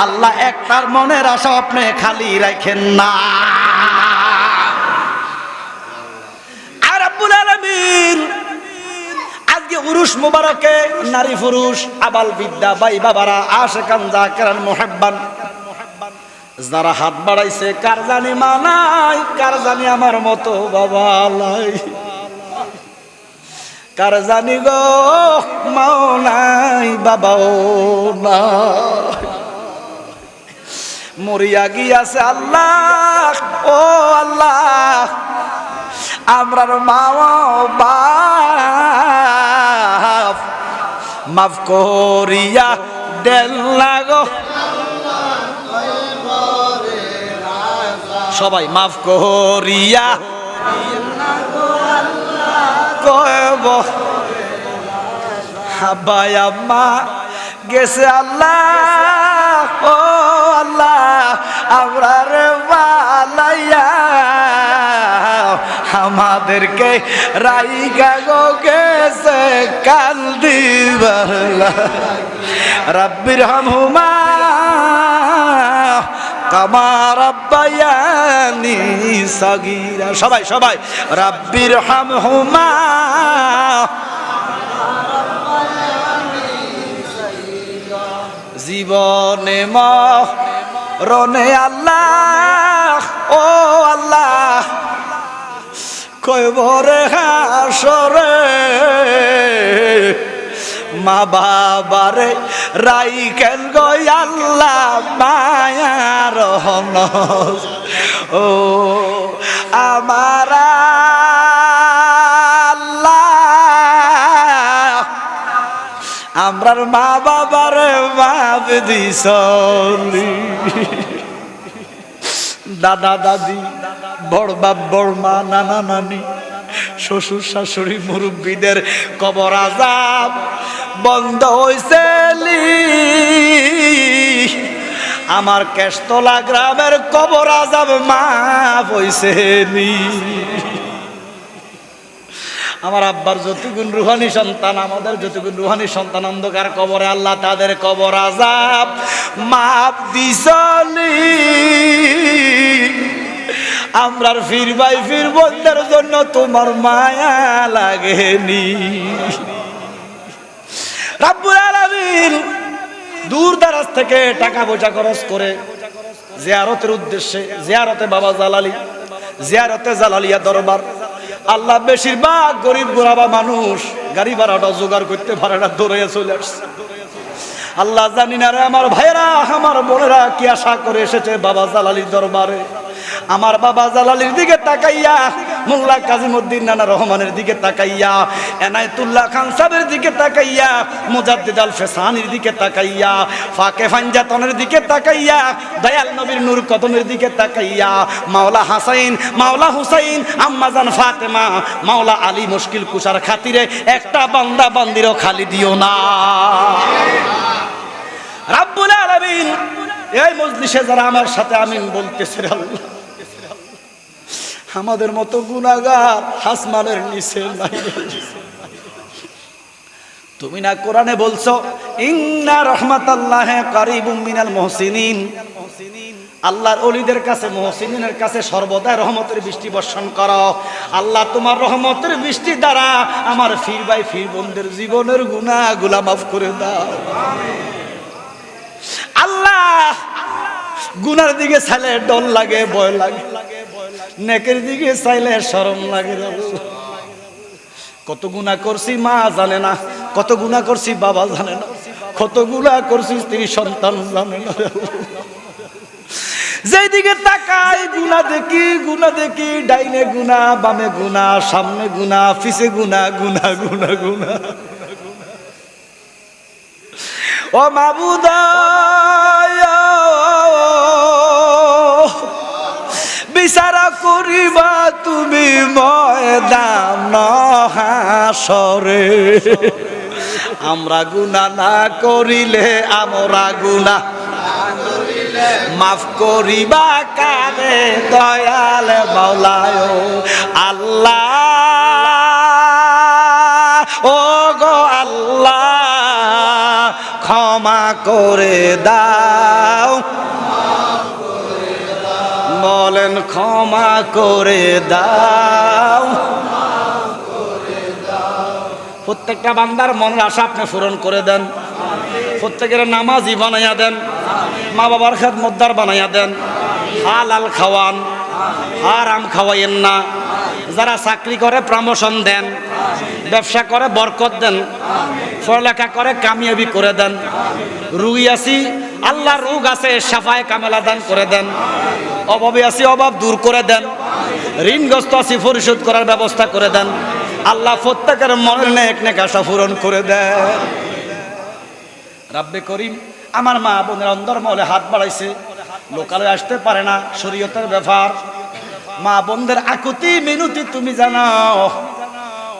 আল্লাহ একটার মনের আশা আপনি খালি রাখেন না। আর রাব্বুল আলামিন আজকে উরুস মুবারকে নারী পুরুষ আবাল বিদ্যা ভাই বাবারা আশেকান জাকেরান মুহিব্বান যারা হাত বাড়াইছে, কার জানি মা নাই, কার জানি আমার মতো বাবা নাই, কার জানি গো মাও নাই বাবাও নাই, মরিয়া গিয়াছে আল্লাহ ও আল্লাহ আমরার মা বাপ মাফ করিয়া দেন লাগো। সবাই মাফ করিয়া কইব হাবাই আম্মা গেছে আল্লাহ ও আল্লাহ আমরার বালাইয়া আমাদেরকে রাইগা গো গেছে কান্দিবালা। রাব্বির হামহুমা কামা রাব্বায়ানি সাগীরা। সবাই সবাই রাব্বির হামহুমা জীবনে মরণে আল্লাহ ও আল্লাহ কয়বরে হাসরে মা বাবারে রাইখেন গো আল্লাহ মায়ার হনস ও আমার আল্লাহ আমরার মা বাবারে মাফ দিছলি। দাদা দাদি বড় বাপ বড় মা নানা নানি শ্বশুর শাশুড়ি মুরব্বীদের কবর আযাব বন্ধ হইছে। আমার কেষ্টলা গ্রামের কবর আযাব মাফ হইছে নি। আমার আব্বার যতগুণ রুহানি সন্তান, আমাদের যতগুণ রুহানি সন্তান অন্ধকার কবরে, আল্লাহ তাদের কবর আযাব মাফ দিছলি। আমরার ফির ভাই ফির বোনদের জন্য তোমার মায়া লাগেনি। রাব্বুল আলামিন দূর দারাজ থেকে টাকা পয়সা খরচ করে জিয়ারতের উদ্দেশ্যে, জিয়ারতে বাবা জালালি, জিয়ারতে জালালিয়া দরবার, আল্লাহ বেশিরভাগ গরিব গোরাবা মানুষ গাড়ি ভাড়াটা জোগাড় করতে পারে না, দৌড়ে চলে আসছে। আল্লাহ জানি না রে আমার ভাইরা আমার বোনেরা কি আশা করে এসেছে বাবা জালালির দরবারে। আমার বাবা জালালির দিকে তাকাইয়া, মোল্লা কাজীমউদ্দিন নানা রহমানের দিকে তাকাইয়া, এনায়েতুল্লাহ খান সাহেবের দিকে তাকাইয়া, মুজাদ্দিদ আল ফেসানির দিকে তাকাইয়া, ফাকে ফাঞ্জাতনের দিকে তাকাইয়া, দয়াল নবীর নূর কদমের দিকে তাকাইয়া, মাওলা হাসাইন, মাওলা হুসাইন, আম্মাজান ফাতেমা, মাওলা আলী মুশকিল কুশার খাতিরে একটা বান্দা বান্দিরও খালি দিও না রাব্বুল আলামিন। এই মজলিসে যারা আমার সাথে আমিন বলতেছে আল্লাহ, আমাদের মতো গুনাহগার আসমানের নিচে নাই। তুমি না কোরআনে বলছো ইন্না রাহমাতাল্লাহি কারীবুম মিনাল মুহসিনিন, আল্লাহর ওলিদের কাছে মুহসিনের কাছে সর্বদা রহমতের বৃষ্টি বর্ষণ করো। আল্লাহ তোমার রহমতের বৃষ্টি দ্বারা আমার ফির ভাই ফির বোনদের জীবনের গুনাহগুলো মাফ করে দাও আল্লাহ। গুনার দিকে চাইলে ডর লাগে, ভয় লাগে, নেকের দিকে চাইলে শরম লাগে। কত গুনাহ করছি মা জানে না, কত গুনাহ করছি বাবা জানে না, কত গুনাহ করছি স্ত্রী সন্তান জানে না। যেদিকে তাকাই গুনাহ দেখি, গুনাহ দেখি, ডাইনে গুনাহ, বামে গুনাহ, সামনে গুনাহ, পিছে গুনাহ, গুনাহ গুনাহ গুনাহ। ও মাবুদ বিচারা করিবা তুমি ময়দান হাসরে, আমরা গুনাহ না করিলে আমরা গুনাহ মাফ করিবা কারে দয়াল মাওলায় আল্লাহ। ও গো আল্লাহ ক্ষমা করে দাও, বলেন ক্ষমা করে দাও। প্রত্যেকটা বান্দার মনের আশা আপনি পূরণ করে দেন, প্রত্যেকের নামাজি বানাইয়া দেন, মা বাবার খেদমতদার বানাইয়া দেন, হালাল খাওয়ান, হারাম খাওয়াইয়েন না। যারা চাকরি করে প্রমোশন দেন, ব্যবসা করে বরকত দেন, পড়ালেখা করে কামিয়াবি করে দেন। রুগী আছি আল্লাহ রোগ আছে শাফায়ে কামেলা দান করে দেন, অভাবে আছি অভাব দূর করে দেন, ঋণগ্রস্ত আছি পরিশোধ করার ব্যবস্থা করে দেন। আল্লাহ প্রত্যেকের মনের নেক নেক আশা পূরণ করে দেন। রাব্বে করিম আমার মা বোনের অন্তর মহলে হাত বাড়াইছে, লোকালে আসতে পারে না, শরীয়তের ব্যাপার। মা বোনদের আকুতি মিনতি তুমি জানাও।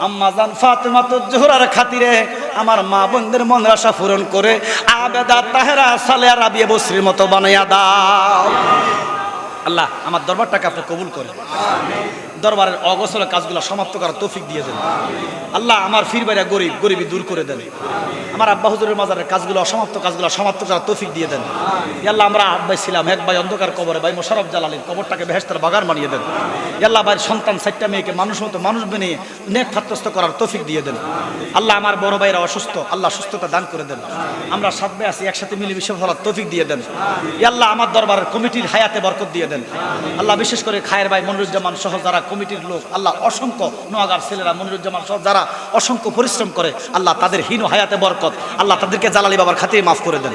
আম্মা জান ফাতেমা তো জোহরার খাতিরে আমার মা বোনদের মনের আশা পূরণ করে আবেদা তাহেরা সালেহা রাবিয়া বসরির মতো বানাইয়া দাও। আল্লাহ আমার দরবারটাকে আপনি কবুল করেন, দরবারের অগোছল কাজগুলো সমাপ্ত করার তৌফিক দিয়ে দেন। আল্লাহ আমার ফির বাইরা গরিব, গরিবি দূর করে দেন। আমার আব্বা হুজুরের মাজারের কাজগুলো অসমাপ্ত কাজগুলো সমাপ্ত করার তৌফিক দিয়ে দেন। আল্লাহ আমরা আট ভাই ছিলাম, এক ভাই অন্ধকার কবরে, ভাই মোশাররফ জালালীর কবরটাকে বেহেশতের বাগান বানিয়ে দেন। আল্লাহ ভাইয়ের সন্তান 4টা মেয়েকে মানুষ মতো মানুষ বানিয়ে নেক খাতস্থ করার তৌফিক দিয়ে দেন। আল্লাহ আমার বড় ভাইরা অসুস্থ, আল্লাহ সুস্থতা দান করে দেন। আমরা 7 ভাই আছি, একসাথে মিলেমিশে হওয়ার তৌফিক দিয়ে দেন। আল্লাহ আমার দরবারের কমিটির হায়াতে বরকত দিয়ে দেন। আল্লাহ বিশেষ করে খায়ের ভাই মনিরুজ্জামান সহ যারা কমিটির লোক, আল্লাহ অসংখ্য নোয়াগার ছেলেরা মনিরুজ্জামান সহ যারা অসংখ্য পরিশ্রম করে, আল্লাহ তাদের হীন হায়াতে বরকত, আল্লাহ তাদেরকে জালালী বাবার খাতিরে মাফ করে দেন।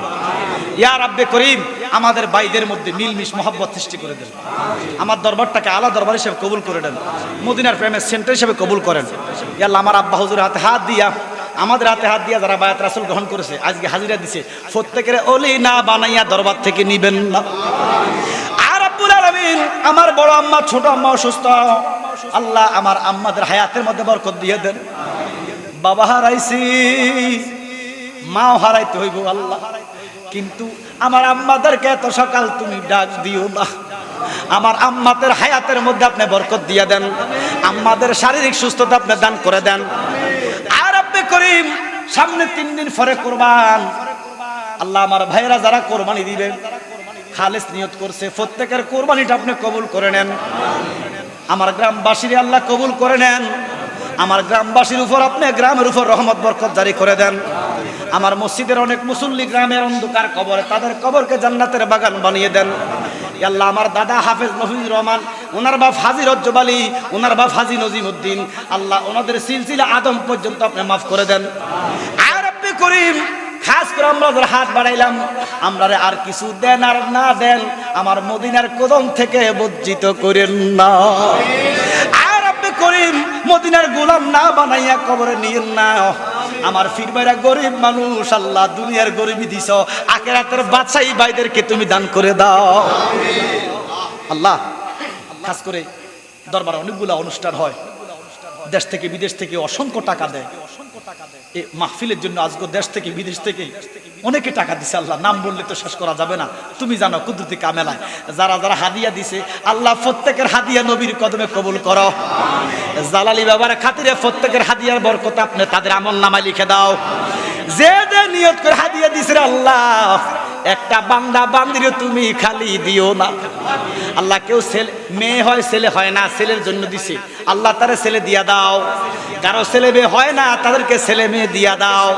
ইয়া রাব্বে করিম আমাদের ভাইদের মধ্যে মিলমিশ মহব্বত সৃষ্টি করে দেন। আমার দরবারটাকে আলা দরবার হিসেবে কবুল করে দেন, মদিনার প্রেমের সেন্টার হিসেবে কবুল করেন। ইয়া আল্লাহ আমার আব্বা হুজুরের হাতে হাত দিয়া, আমাদের হাতে হাত দিয়া যারা বায়াত রাসূল গ্রহণ করেছে, আজকে হাজিরা দিছে, প্রত্যেকের ওলি না বানাইয়া দরবার থেকে নিবেন না। আর রাব্বুল আলামিন আমার বড় আম্মা ছোট আম্মা অসুস্থ, আল্লাহ আমার আম্মাদের হায়াতের মধ্যে বরকত দিয়ে দেন। বাবা হারাইছি, মাও হারাইতে হইব আল্লাহ, কিন্তু আমার আম্মাদেরকে এত সকাল তুমি ডাক দিও না। আমার আম্মাদের হায়াতের মধ্যে আপনি বরকত দিয়ে দেন, আম্মাদের শারীরিক সুস্থতা আপনি দান করে দেন। আর রাব্বে করিম সামনে 3 দিন পরে কুরবান, আল্লাহ আমার ভাইরা যারা কোরবানি দিবেন খালেস নিয়ত করছে, প্রত্যেকের কোরবানিটা আপনি কবুল করে নেন। আমার গ্রামবাসীর আল্লাহ কবুল করে নেন। আমার গ্রামবাসীর উপর আপনি গ্রামের উপর রহমত বরকত জারি করে দেন। আমার মসজিদের অনেক মুসল্লি গ্রামের অন্ধকার কবরে, তাদের কবরকে জান্নাতের বাগান বানিয়ে দেন। আল্লাহ আমার দাদা হাফেজ মফিজুর রহমান, ওনার বাপ হাজী রজ্জব আলী, ওনার বাপ হাজী নজিমউদ্দিন, আল্লাহ ওনাদের সিলসিলা আদম পর্যন্ত আপনি মাফ করে দেন। আর রাব্বে করিম খাস করে আমরা যারা হাত বাড়াইলাম, আমরা আর কিছু দেন আর না দেন, আমার মদিনার কদম থেকে বঞ্চিত করেন না। আর আপনি করিম মদিনার গোলাম না বানাইয়া কবরে নিয়েন না। আমার ফির ভাইরা গরিব মানুষ, আল্লাহ দুনিয়ার গরিবই দিছ, আখিরাতের বাদশাহী ভাইদেরকে তুমি দান করে দাও আল্লাহ। খাস করে দরবারে অনেকগুলা অনুষ্ঠান হয়, দেশ থেকে বিদেশ থেকে অসংখ্য টাকা দেয় এই মাহফিলের জন্য। আজকে দেশ থেকে বিদেশ থেকে অনেকে টাকা দিছে, আল্লাহ নাম বললে তো শেষ করা যাবে না, তুমি জানো কুদরতি কামেলায় যারা যারা হাদিয়া দিছে, আল্লাহ প্রত্যেকের হাদিয়া নবীর কদমে কবুল করো। জালালি বাবার খাতিরে প্রত্যেকের হাদিয়ার বরকত আপনি তাদের আমল নামায় লিখে দাও। যে যে নিয়ত করে হাদিয়া দিছে আল্লাহ, একটা বান্দা বান্দিরে তুমি খালি দিও না আল্লাহ। কেউ ছেলে মেয়ে হয়, ছেলে হয় না, ছেলের জন্য দিছে আল্লাহ, তারা ছেলে দিয়া দাও। কারো ছেলে মেয়ে হয় না, তাদেরকে ছেলে মেয়ে দিয়া দাও।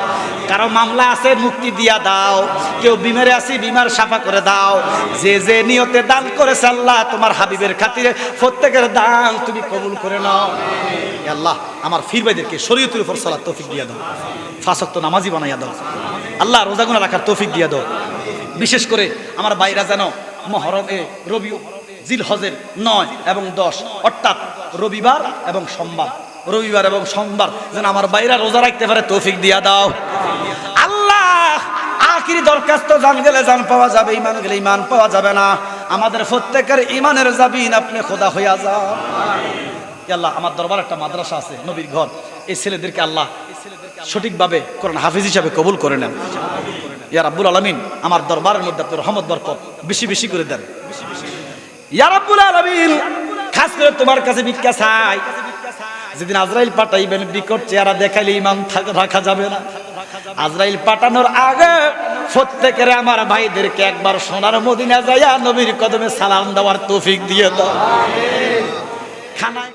কারো মামলা আছে, মুক্তি দিয়া দাও। কেউ বিমারে আছে, বিমার সাফা করে দাও। যে যে নিয়তে দান করেছে আল্লাহ তোমার হাবিবের খাতিরে প্রত্যেকের দান তুমি কবুল করে নাও আল্লাহ। আমার ফির ভাইদেরকে শরীয়তের উপর চলার তৌফিক দিয়া দাও, 5 ওয়াক্ত নামাজি বানাইয়া দাও আল্লাহ, রোজাগুনা রাখার তৌফিক দিয়া দাও। বিশেষ করে আমার ভাইরা যেন মুহররমে রবি জিলহজের 9 এবং 10 অর্থাৎ রবিবার এবং সোমবার যেন আমার ভাইরা রোজা রাখতে পারে, তৌফিক দিয়া দাও আল্লাহ। আখিরি দরখাস্ত, জান গেলে জান পাওয়া যাবে, ঈমান গেলে ঈমান পাওয়া যাবে না। আমাদের প্রত্যেকের ঈমানের জাবিন আপনি খোদা হইয়া যাও আল্লাহ। আমার দরবার একটা মাদ্রাসা আছে, নবীর ঘর, এই ছেলেদেরকে আল্লাহ সঠিকভাবে কোরআন হাফিজ হিসাবে কবুল করে নেন ইয়া রাব্বুল আলামিন। আমার দরবারের মধ্যে আপনার রহমত বরকত বেশি বেশি করে দেন ইয়া রাব্বুল আলামিন। খাস করে তোমার কাছে ভিক্ষা চাই, যেদিন আজরাইল পাঠাইবেন বিকট চেহারা দেখাইলে ঈমান রাখা যাবে না। আজরাইল পাঠানোর আগে প্রত্যেকের আমার ভাইদেরকে একবার সোনার মদিনা যাইয়া নবীর কদমে সালাম দেওয়ার তৌফিক দিয়ে দাও। খানায়